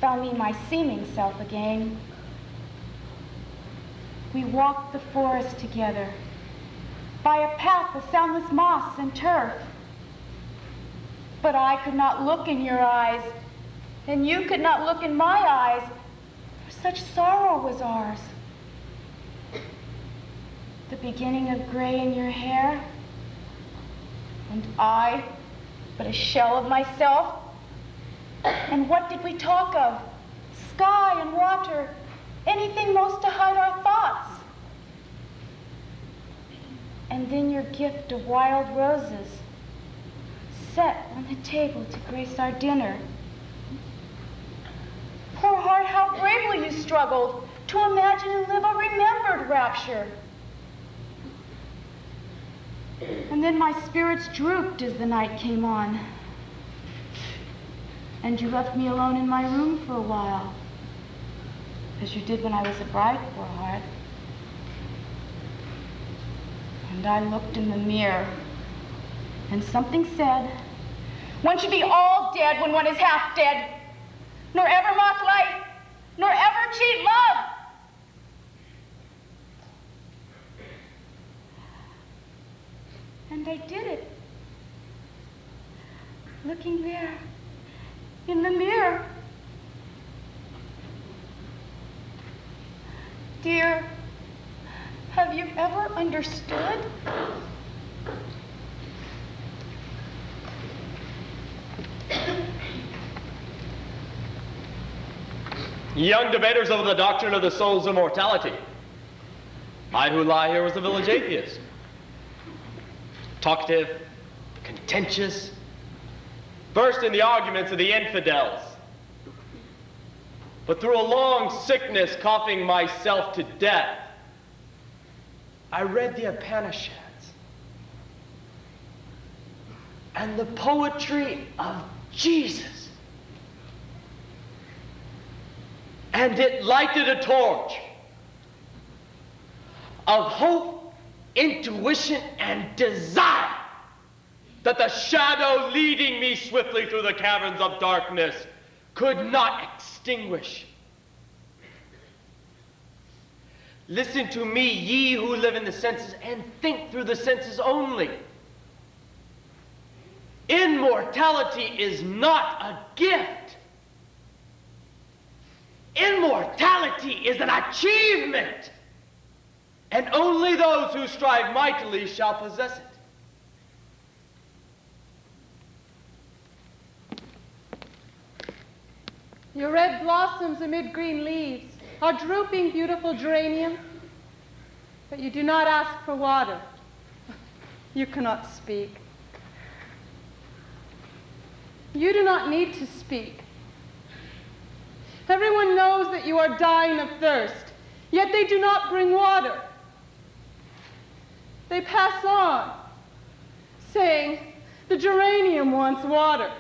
found me my seeming self again. We walked the forest together, by a path of soundless moss and turf. But I could not look in your eyes, and you could not look in my eyes, for such sorrow was ours. The beginning of gray in your hair, and I, but a shell of myself. And what did we talk of? Sky and water, anything most to hide our thoughts. And then your gift of wild roses, set on the table to grace our dinner. Poor heart, how bravely you struggled to imagine and live a remembered rapture. And then my spirits drooped as the night came on, and you left me alone in my room for a while, as you did when I was a bride, poor heart. And I looked in the mirror, and something said, one should be all dead when one is half dead, nor ever mock life, nor ever cheat love. And I did it. Looking there, in the mirror. Dear, have you ever understood? Young debaters over the doctrine of the soul's immortality. I who lie here was a village atheist. Talkative, contentious, versed in the arguments of the infidels. But through a long sickness, coughing myself to death, I read the Upanishads and the poetry of Jesus. and it lighted a torch of hope, intuition, and desire that the shadow leading me swiftly through the caverns of darkness could not extinguish. Listen to me, ye who live in the senses, and think through the senses only. Immortality is not a gift. Immortality is an achievement, and only those who strive mightily shall possess it. Your red blossoms amid green leaves are drooping, beautiful geranium, but you do not ask for water. You cannot speak. You do not need to speak. Everyone knows that you are dying of thirst, yet they do not bring water. They pass on, saying, the geranium wants water.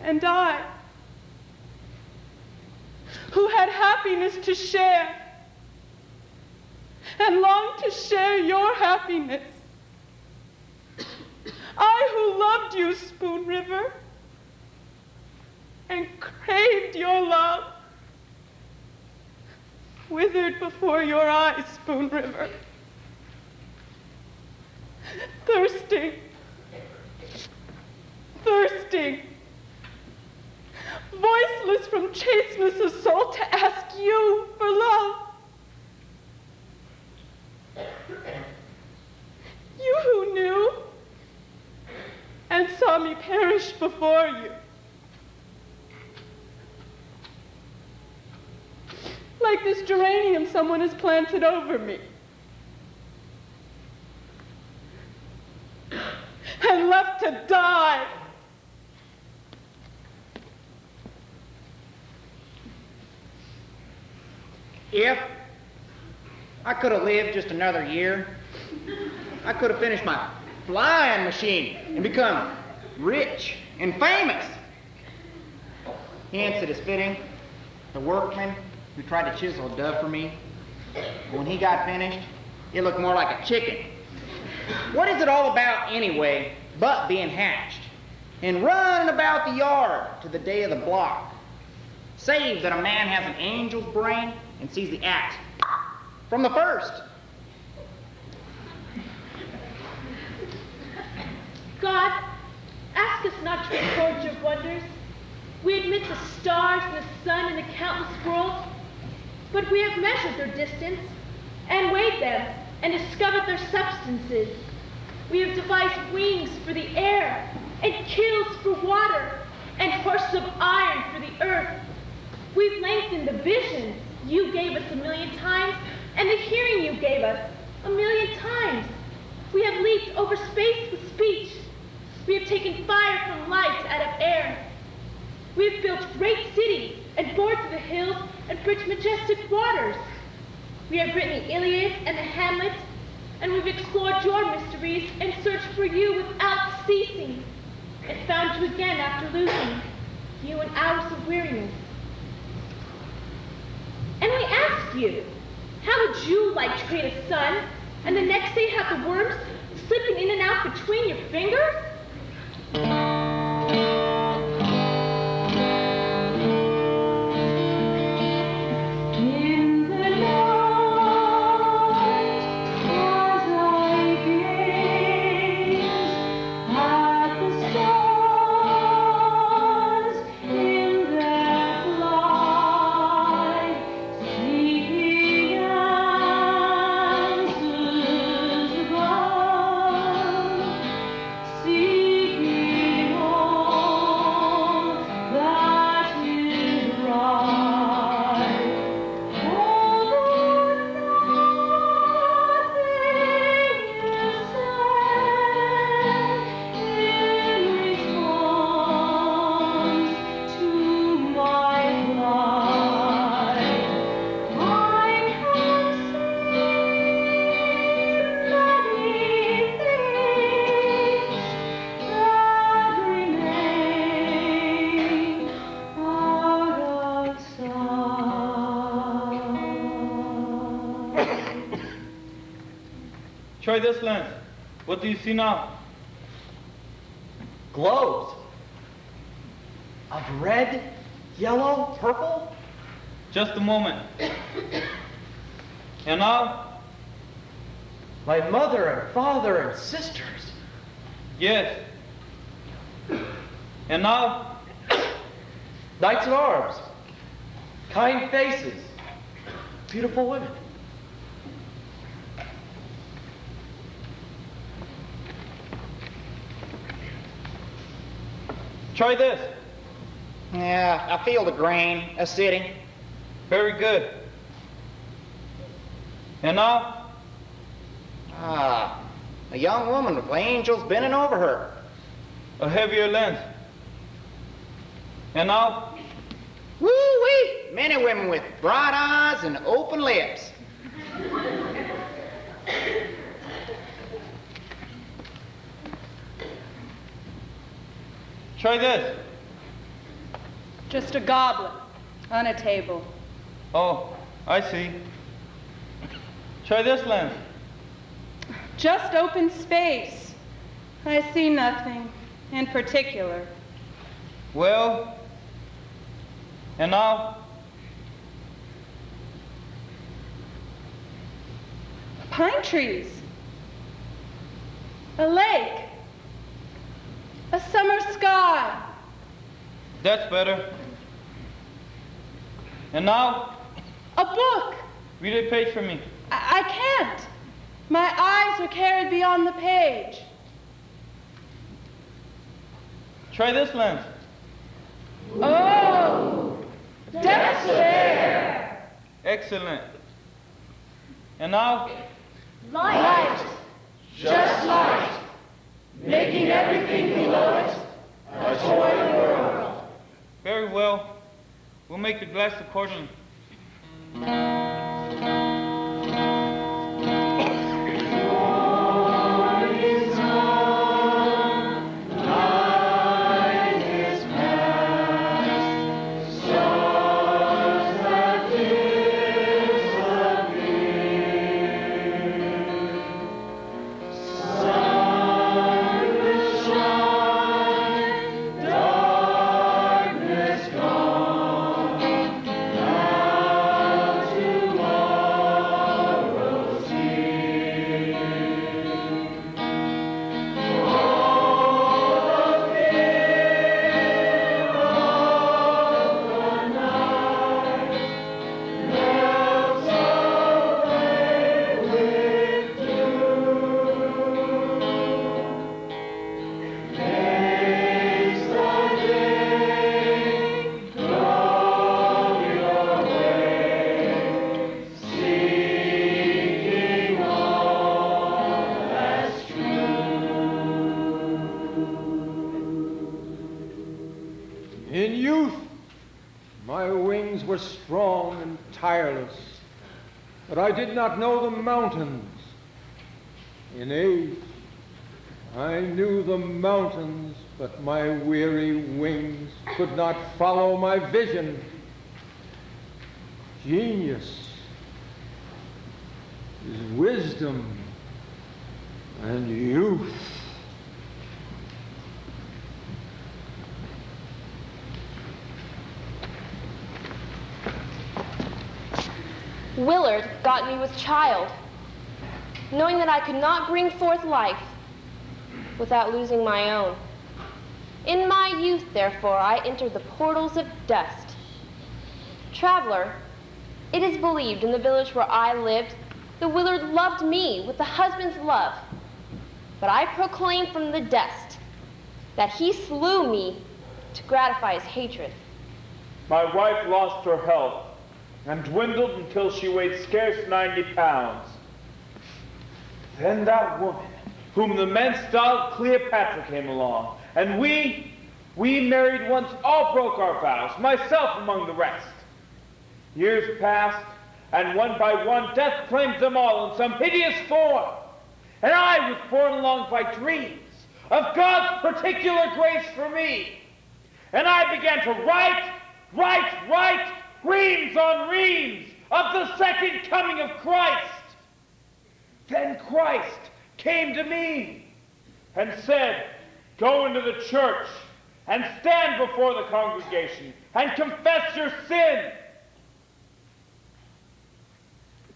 And I, who had happiness to share, and longed to share your happiness, I who loved you, Spoon River, and craved your love, withered before your eyes, Spoon River, thirsting, thirsting, voiceless from chasteness of soul to ask you for love. You who knew and saw me perish before you. Like this geranium someone has planted over me and left to die. If I could have lived just another year, I could have finished my flying machine and become rich and famous. Hence it is fitting, the workman who tried to chisel a dove for me, when he got finished, it looked more like a chicken. What is it all about anyway but being hatched and running about the yard to the day of the block? Save that a man has an angel's brain and sees the act from the first. God, ask us not to record your wonders. We admit the stars and the sun and the countless worlds, but we have measured their distance and weighed them and discovered their substances. We have devised wings for the air and keels for water and horses of iron for the earth. We've lengthened the vision you gave us 1,000,000 times and the hearing you gave us 1,000,000 times. We have leaped over space with speech. We have taken fire from light out of air. We have built great cities and bored through the hills and bridged majestic waters. We have written the Iliad and the Hamlet, and we've explored your mysteries and searched for you without ceasing, and found you again after losing you in hours of weariness. And we ask you, how would you like to create a sun, and the next day have the worms slipping in and out between your fingers? Seeking Try this lens. What do you see now? Globes. Of red, yellow, purple? Just a moment. And now? My mother and father and sisters. Yes. And now? Knights at arms. Kind faces. Beautiful women. Try this. Yeah, I feel the grain. A city. Very good. And now? Ah, a young woman with angels bending over her. A heavier lens. And now? Woo-wee! Men and women with bright eyes and open lips. Try this. Just a goblet on a table. Oh, I see. Try this lens. Just open space. I see nothing in particular. Well, and now? Pine trees. A lake. A summer sky. That's better. And now? A book. Read a page for me. I can't. My eyes are carried beyond the page. Try this lens. Oh, that's fair. Excellent. And now? Light. Just light. Making everything below it a toy world. Very well. We'll make the glass accordingly. In youth, my wings were strong and tireless, but I did not know the mountains. In age, I knew the mountains, but my weary wings could not follow my vision. Genius is wisdom and youth. Willard got me with child, knowing that I could not bring forth life without losing my own. In my youth, therefore, I entered the portals of dust. Traveler, it is believed in the village where I lived, the Willard loved me with the husband's love. But I proclaim from the dust that he slew me to gratify his hatred. My wife lost her health and dwindled until she weighed scarce 90 pounds. Then that woman, whom the men styled Cleopatra, came along, and we married once all broke our vows, myself among the rest. Years passed, and one by one death claimed them all in some hideous form, and I was borne along by dreams of God's particular grace for me. And I began to write reams on reams of the second coming of Christ. Then Christ came to me and said, go into the church and stand before the congregation and confess your sin.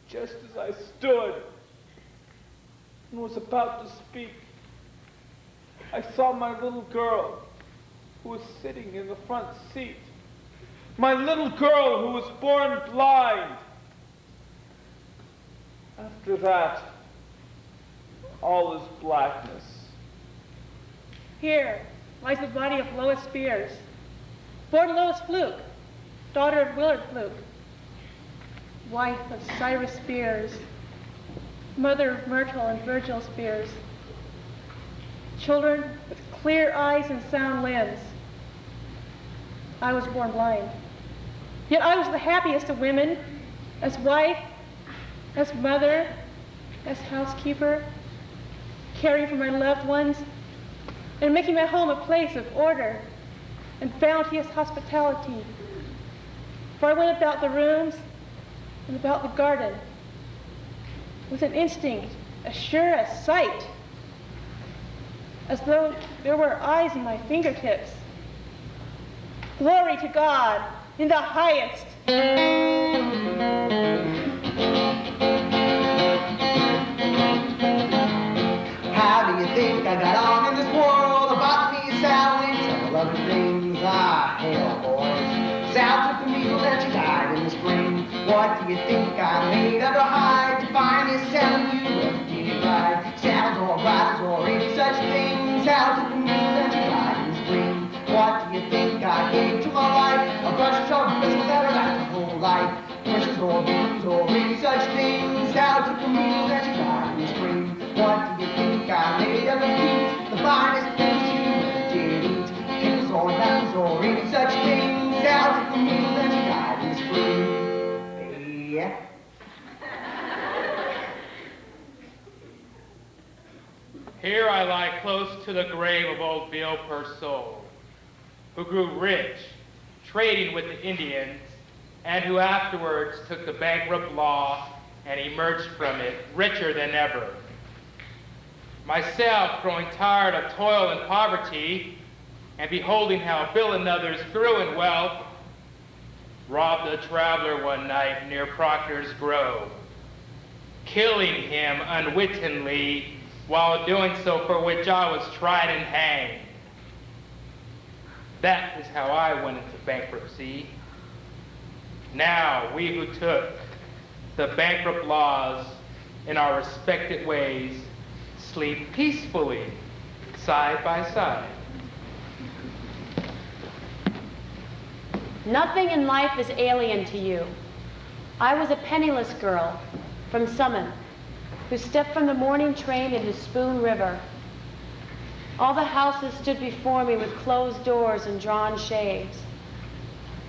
Just as I stood and was about to speak, I saw my little girl who was sitting in the front seat. My little girl who was born blind. After that, all is blackness. Here lies the body of Lois Spears, born Lois Fluke, daughter of Willard Fluke, wife of Cyrus Spears, mother of Myrtle and Virgil Spears, children with clear eyes and sound limbs. I was born blind, yet I was the happiest of women, as wife, as mother, as housekeeper, caring for my loved ones, and making my home a place of order and bounteous hospitality. For I went about the rooms and about the garden with an instinct as sure as sight, as though there were eyes in my fingertips. Glory to God in the highest. How do you think I got on in this world? I bought me a sandwich and 11 things. Ah, hell, boys. Sal took the measles and she died in the spring. What do you think I made of her hide to finally sell you? Well, did it right? Sal's or riders or any such thing. Sal took the measles and she died in the spring. What do you think I gave to my life? A brush of bristles that are last her whole life. Brushes or booze or any such thing. Sal took the measles and she died in the spring. What do you think I made of her feet? The finest things you ever did eat. Pickles or nuts or any such thing. Sal took the measles and she died in the spring. Yeah. Here I lie close to the grave of old Bill Purcell, who grew rich trading with the Indians and who afterwards took the bankrupt law and emerged from it richer than ever. Myself, growing tired of toil and poverty and beholding how Bill and others grew in wealth, robbed a traveler one night near Proctor's Grove, killing him unwittingly while doing so for which I was tried and hanged. That is how I went into bankruptcy. Now, we who took the bankrupt laws in our respective ways sleep peacefully, side by side. Nothing in life is alien to you. I was a penniless girl from Summit who stepped from the morning train into Spoon River. All the houses stood before me with closed doors and drawn shades.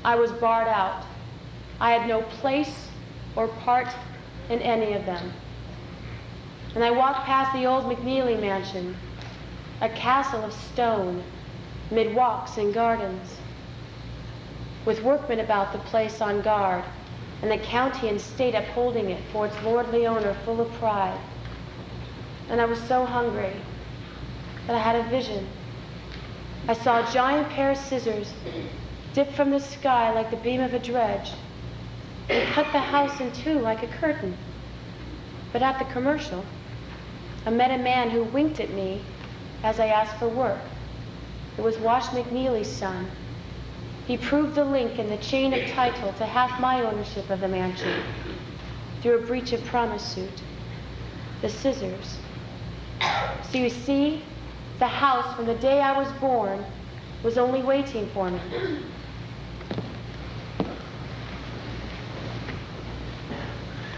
I was barred out. I had no place or part in any of them. And I walked past the old McNeely mansion, a castle of stone, mid walks and gardens, with workmen about the place on guard, and the county and state upholding it for its lordly owner full of pride. And I was so hungry that I had a vision. I saw a giant pair of scissors dip from the sky like the beam of a dredge and cut the house in two like a curtain. But at the commercial, I met a man who winked at me as I asked for work. It was Wash McNeely's son. He proved the link in the chain of title to half my ownership of the mansion through a breach of promise suit. The scissors. So you see, the house from the day I was born was only waiting for me.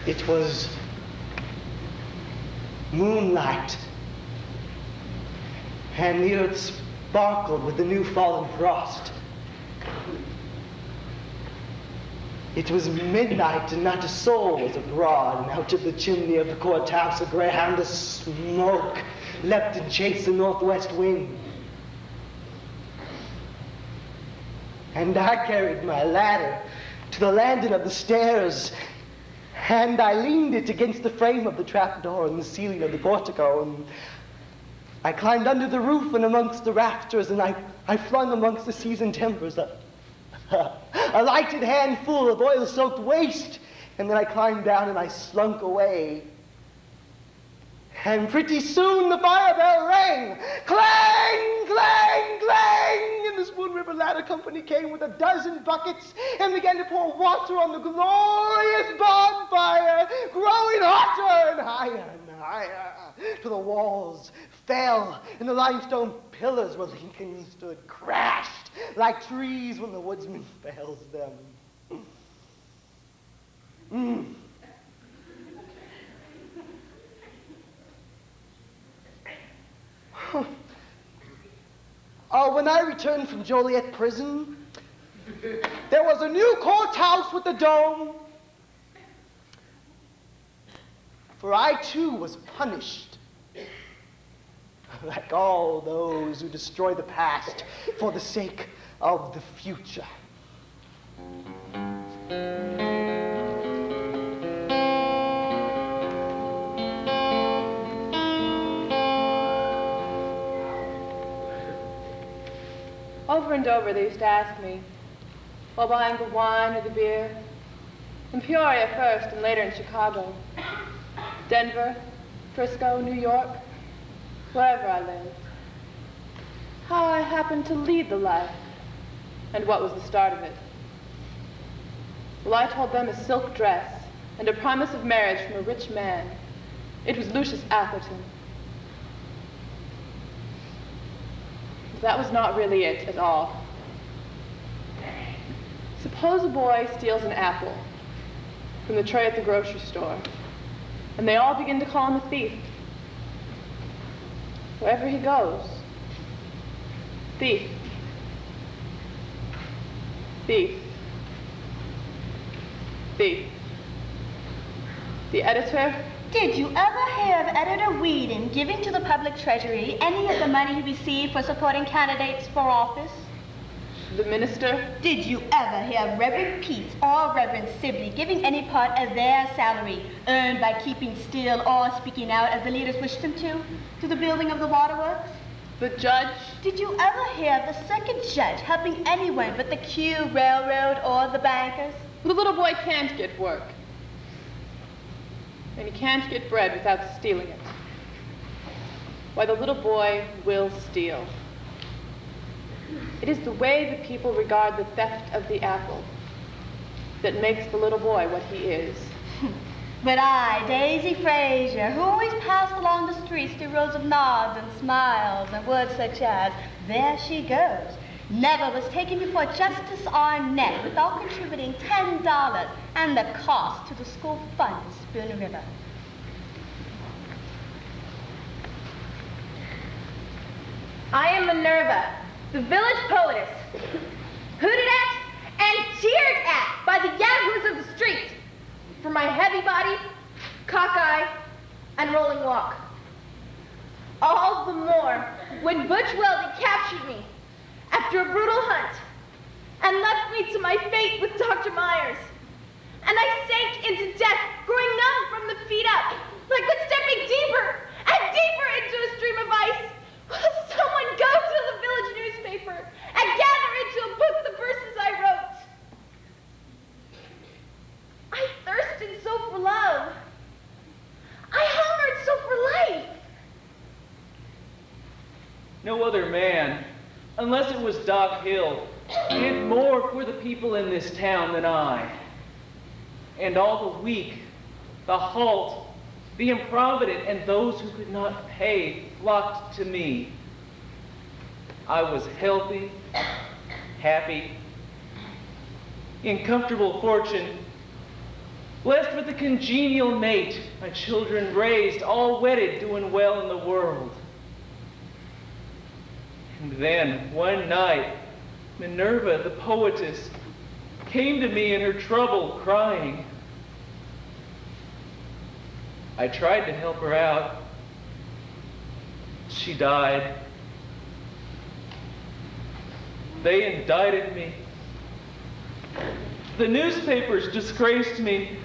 It was moonlight, and the earth sparkled with the new fallen frost. It was midnight, and not a soul was abroad, and out of the chimney of the courthouse a greyhound of smoke leapt and chased the northwest wind. And I carried my ladder to the landing of the stairs, And I leaned it against the frame of the trapdoor in the ceiling of the portico, and I climbed under the roof and amongst the rafters, and I flung amongst the seasoned timbers a lighted handful of oil-soaked waste, and then I climbed down and I slunk away. And pretty soon the fire bell rang. Clang, clang, clang! And the Spoon River Ladder Company came with 12 buckets and began to pour water on the glorious bonfire, growing hotter and higher and higher, till the walls fell and the limestone pillars where Lincoln stood crashed like trees when the woodsman fells them. When I returned from Joliet prison, there was a new courthouse with a dome. For I too was punished, like all those who destroy the past for the sake of the future. Over and over they used to ask me, while buying the wine or the beer, in Peoria first and later in Chicago, Denver, Frisco, New York, wherever I lived, how I happened to lead the life and what was the start of it. Well, I told them a silk dress and a promise of marriage from a rich man. It was Lucius Atherton. That was not really it at all. Suppose a boy steals an apple from the tray at the grocery store, and they all begin to call him a thief. Wherever he goes, thief, thief, thief. The editor. Did you ever hear of Editor Whedon giving to the public treasury any of the money he received for supporting candidates for office? The minister. Did you ever hear of Reverend Pete or Reverend Sibley giving any part of their salary earned by keeping still or speaking out as the leaders wished them to the building of the waterworks? The judge. Did you ever hear of the circuit judge helping anyone but the Q Railroad or the bankers? The little boy can't get work. And he can't get bread without stealing it. Why, the little boy will steal. It is the way the people regard the theft of the apple that makes the little boy what he is. But I, Daisy Frazier, who always passed along the streets through rows of nods and smiles and words such as, "There she goes," never was taken before Justice Arnett without contributing $10 and the cost to the school fund in Spoon River. I am Minerva, the village poetess, hooted at and jeered at by the yahoos of the street for my heavy body, cockeye, and rolling walk. All the more when Butch Weldy captured me after a brutal hunt and left me to my fate with Dr. Myers. And I sank into death, growing numb from the feet up, like when stepping deeper and deeper into a stream of ice. Will someone go to the village newspaper and gather into a book the verses I wrote? I thirsted so for love. I hungered so for life. No other man, unless it was Doc Hill, did more for the people in this town than I. And all the weak, the halt, the improvident, and those who could not pay flocked to me. I was healthy, happy, in comfortable fortune, blessed with a congenial mate, my children raised, all wedded, doing well in the world. And then, one night, Minerva, the poetess, came to me in her trouble, crying. I tried to help her out. She died. They indicted me. The newspapers disgraced me.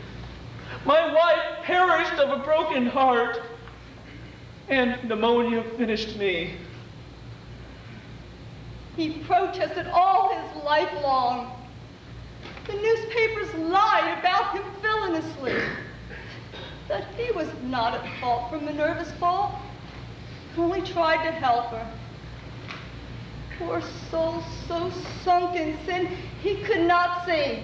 My wife perished of a broken heart, and pneumonia finished me. He protested all his life long. The newspapers lied about him villainously. That he was not at fault from the nervous fall. Only tried to help her. Poor soul, so sunk in sin, he could not see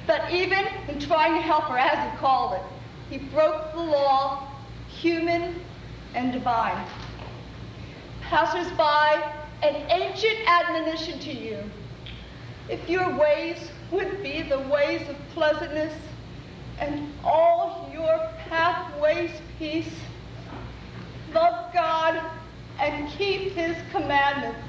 that even in trying to help her, as he called it, he broke the law, human and divine. Passers-by, an ancient admonition to you. If your ways would be the ways of pleasantness, and all your pathways peace, love God and keep his commandments.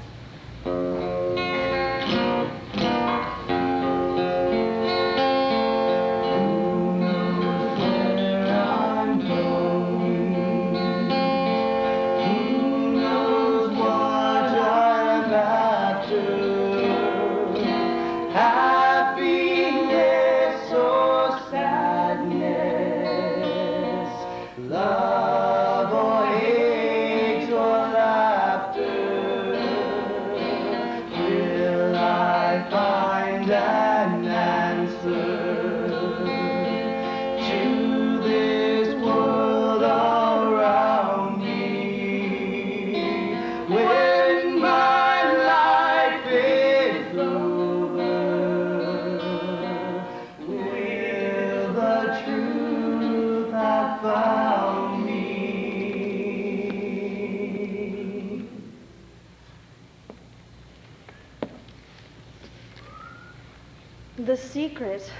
The secret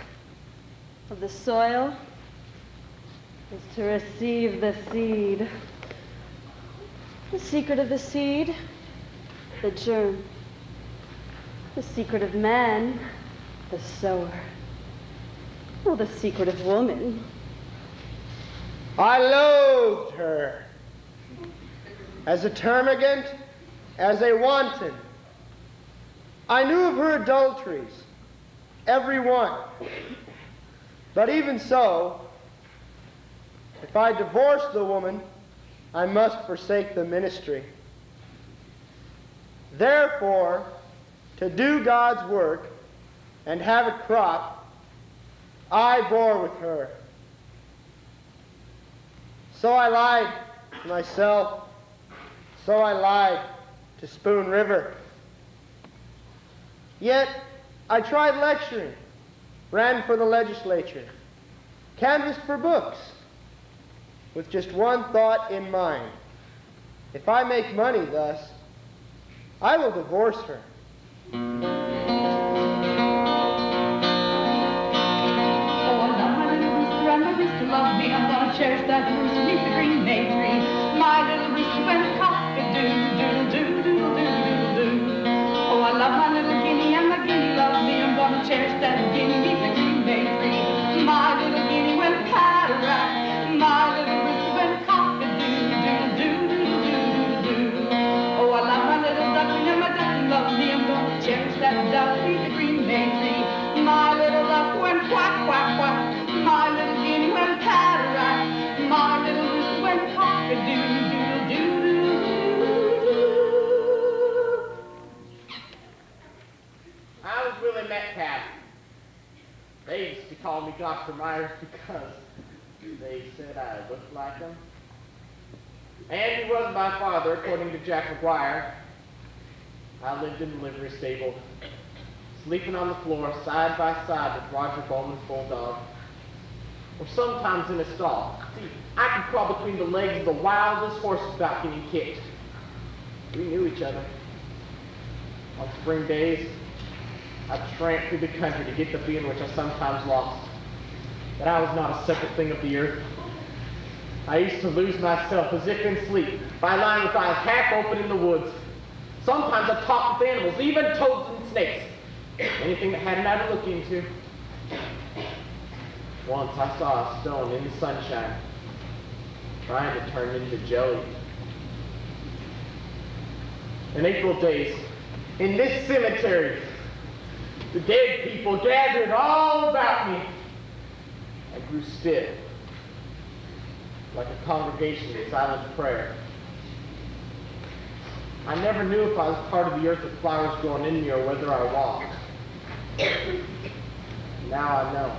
of the soil is to receive the seed. The secret of the seed, the germ. The secret of man, the sower. Well, the secret of woman. I loathed her as a termagant, as a wanton. I knew of her adulteries, every one. But even so, if I divorce the woman, I must forsake the ministry. Therefore, to do God's work and have it crop, I bore with her. So I lied to myself. So I lied to Spoon River. Yet, I tried lecturing, ran for the legislature, canvassed for books, with just one thought in mind. If I make money thus, I will divorce her. Oh, love my little rooster and my rooster love me. I'm gonna cherish that rooster beneath the green bay tree. My little rooster went cock-a-doo-doodle-doo-doodle-doo-doodle-doo. Oh, I love my little guinea and my guinea love me. I'm gonna cherish that guinea beneath the green bay tree. My little guinea went patter-rat. My little rooster went cock-a-doo-doodle-doo-doodle-doo. Oh, I love my little duckling and my duckling love me. I'm gonna cherish that duck beneath the green bay tree. My little duck went quack, quack, quack. My little guinea went patter-rat. My little rooster went cock-a-doo-doodle-doo-doodle-doo. I was Willie Metcalf. They used to call me Dr. Myers because they said I looked like him. And he was my father, according to Jack McGuire. I lived in the livery stable, sleeping on the floor side by side with Roger Bowman's bulldog, or sometimes in a stall. See, I could crawl between the legs of the wildest horse without getting kicked. We knew each other. On spring days, I'd tramp through the country to get the being which I sometimes lost. But I was not a separate thing of the earth. I used to lose myself as if in sleep by lying with eyes half open in the woods. Sometimes I talked with animals, even toads and snakes. Anything that had an eye to look into. Once I saw a stone in the sunshine, trying to turn into jelly. In April days, in this cemetery, the dead people gathered all about me. I grew stiff like a congregation in silent prayer. I never knew if I was part of the earth with flowers growing in me or whether I walked. Now I know.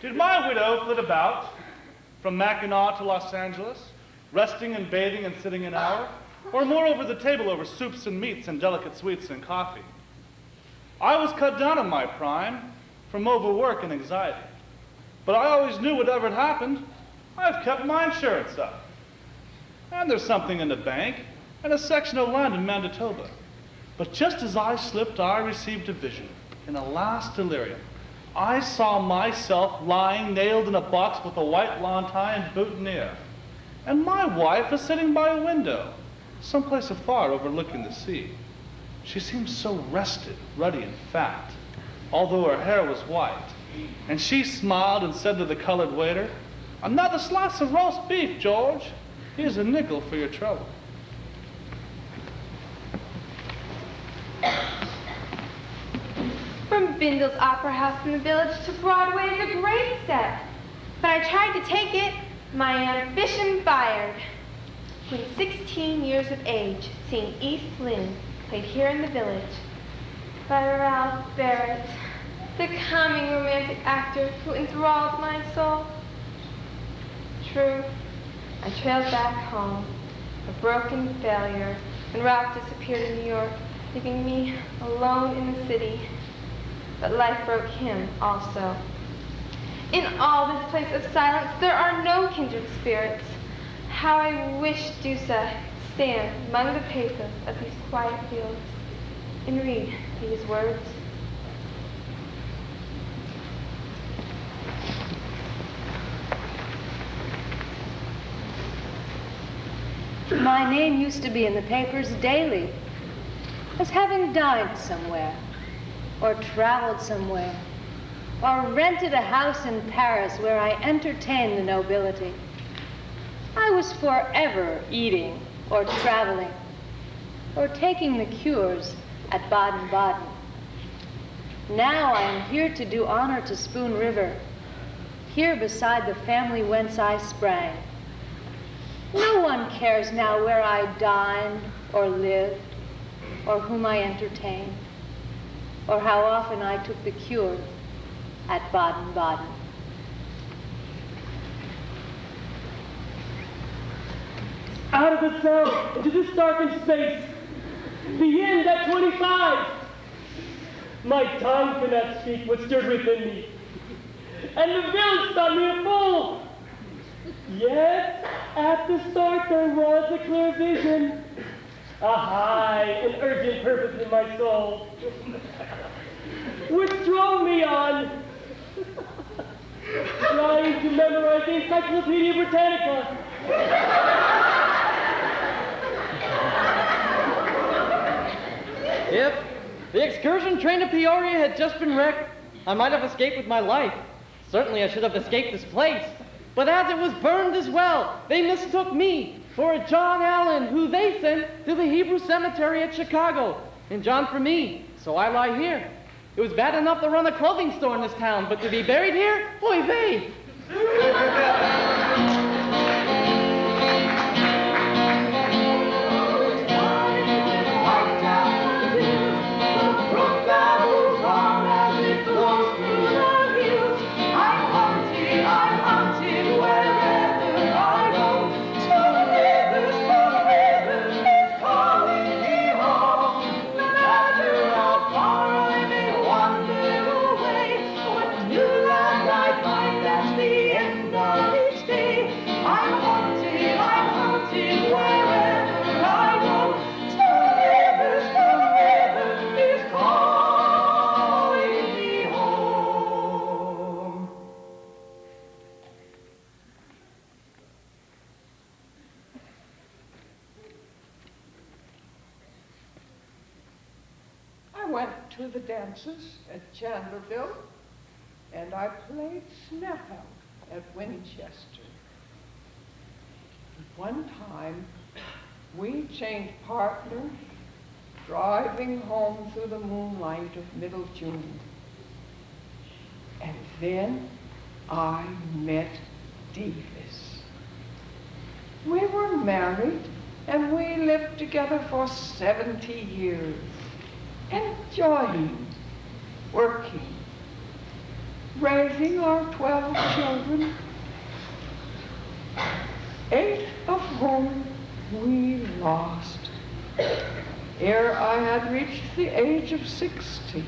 Did my widow flit about from Mackinac to Los Angeles, resting and bathing and sitting an hour, or more over the table over soups and meats and delicate sweets and coffee? I was cut down in my prime from overwork and anxiety, but I always knew whatever had happened, I've kept my insurance up. And there's something in the bank and a section of land in Manitoba. But just as I slipped, I received a vision in a last delirium. I saw myself lying nailed in a box with a white lawn tie and boutonniere. And my wife was sitting by a window, someplace afar overlooking the sea. She seemed so rested, ruddy, and fat, although her hair was white. And she smiled and said to the colored waiter, "Another slice of roast beef, George. Here's a nickel for your trouble." From Bindle's Opera House in the village to Broadway is a great step. But I tried to take it, my ambition fired. When 16 years of age, seeing East Lynne played here in the village by Ralph Barrett, the coming romantic actor who enthralled my soul. True, I trailed back home, a broken failure, and Ralph disappeared in New York, leaving me alone in the city. But life broke him also. In all this place of silence, there are no kindred spirits. How I wish Dusa could stand among the pathos of these quiet fields and read these words. My name used to be in the papers daily as having dined somewhere, or traveled somewhere, or rented a house in Paris where I entertained the nobility. I was forever eating or traveling or taking the cures at Baden-Baden. Now I am here to do honor to Spoon River, here beside the family whence I sprang. No one cares now where I dined or lived or whom I entertained. or how often I took the cure at Baden-Baden. Out of the cell, into this darkened space, the end at 25. My tongue cannot speak what stirred within me, and the village thought me a fool. Yet, at the start there was a clear vision, a high and urgent purpose in my soul, which drove me on, trying to memorize the Encyclopedia Britannica. If the excursion train to Peoria had just been wrecked, I might have escaped with my life. Certainly I should have escaped this place. But as it was burned as well, they mistook me for a John Allen, who they sent to the Hebrew cemetery at Chicago, and John for me, so I lie here. It was bad enough to run a clothing store in this town, but to be buried here? Oy vey! To the dances at Chandlerville, and I played snap-out at Winchester. One time, we changed partners driving home through the moonlight of middle June. And then I met Davis. We were married, and we lived together for 70 years. Enjoying, working, raising our 12 children, 8 of whom we lost ere I had reached the age of 60.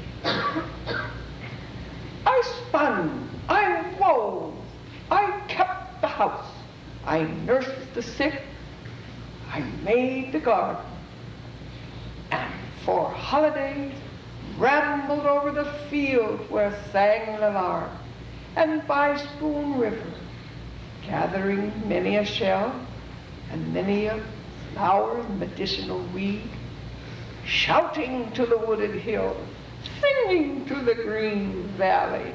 I spun, I wove, I kept the house, I nursed the sick, I made the garden, and for holidays, rambled over the field where sang the lark, and by Spoon River, gathering many a shell and many a flower and medicinal weed, shouting to the wooded hills, singing to the green valley.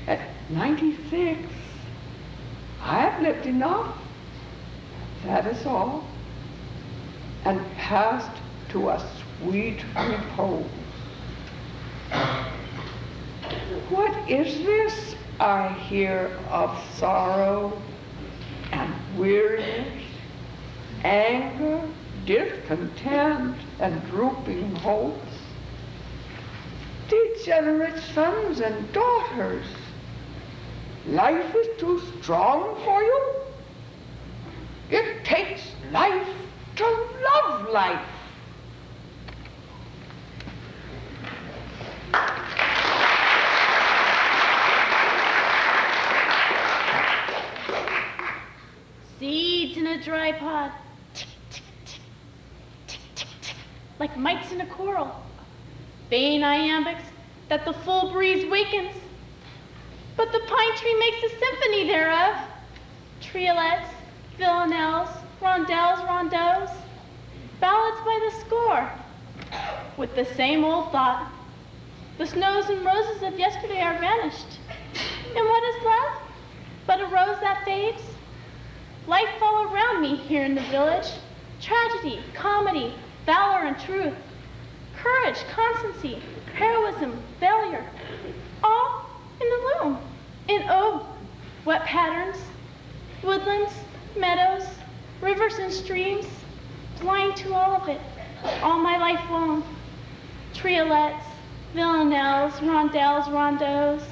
At 96, I have lived enough, that is all, and passed to a sweet repose. What is this I hear of sorrow and weariness, anger, discontent, and drooping hopes? Degenerate sons and daughters, life is too strong for you? It takes life to love life. Seeds in a dry pod, tick, tick, tick, tick, tick, tick, like mites in a coral. Vain iambics that the full breeze wakens. But the pine tree makes a symphony thereof. Triolets, villanelles, rondelles, rondeaux, ballads by the score, with the same old thought. The snows and roses of yesterday are vanished. And what is left but a rose that fades? Life all around me here in the village. Tragedy, comedy, valor and truth. Courage, constancy, heroism, failure. All in the loom. In wet patterns, woodlands, meadows, rivers and streams. Blind to all of it, all my life long. triolets, villanelles, rondelles, rondos.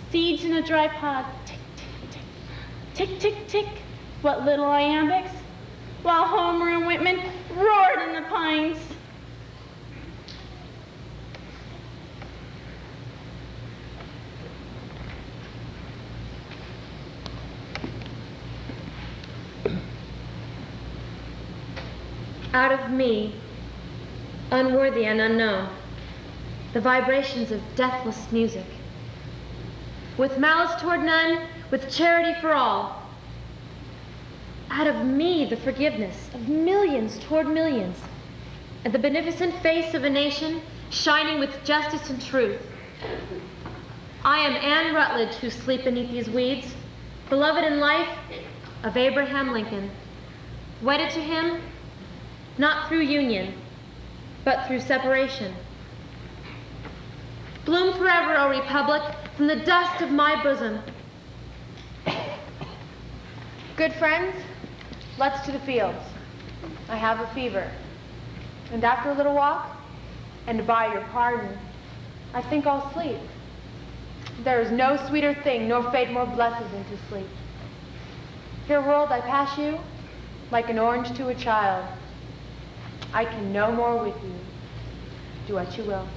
Seeds in a dry pod, tick, tick, tick, tick, tick, tick. What little iambics, while Homer and Whitman roared in the pines. Out of me, unworthy and unknown, the vibrations of deathless music. With malice toward none, with charity for all. Out of me, the forgiveness of millions toward millions, and the beneficent face of a nation shining with justice and truth. I am Anne Rutledge, who sleep beneath these weeds, beloved in life of Abraham Lincoln, wedded to him, not through union, but through separation. Bloom forever, O Republic, from the dust of my bosom. Good friends, let's to the fields. I have a fever. And after a little walk, and by your pardon, I think I'll sleep. There is no sweeter thing, nor fate more blessed than to sleep. Here, world, I pass you like an orange to a child. I can no more with you. Do what you will.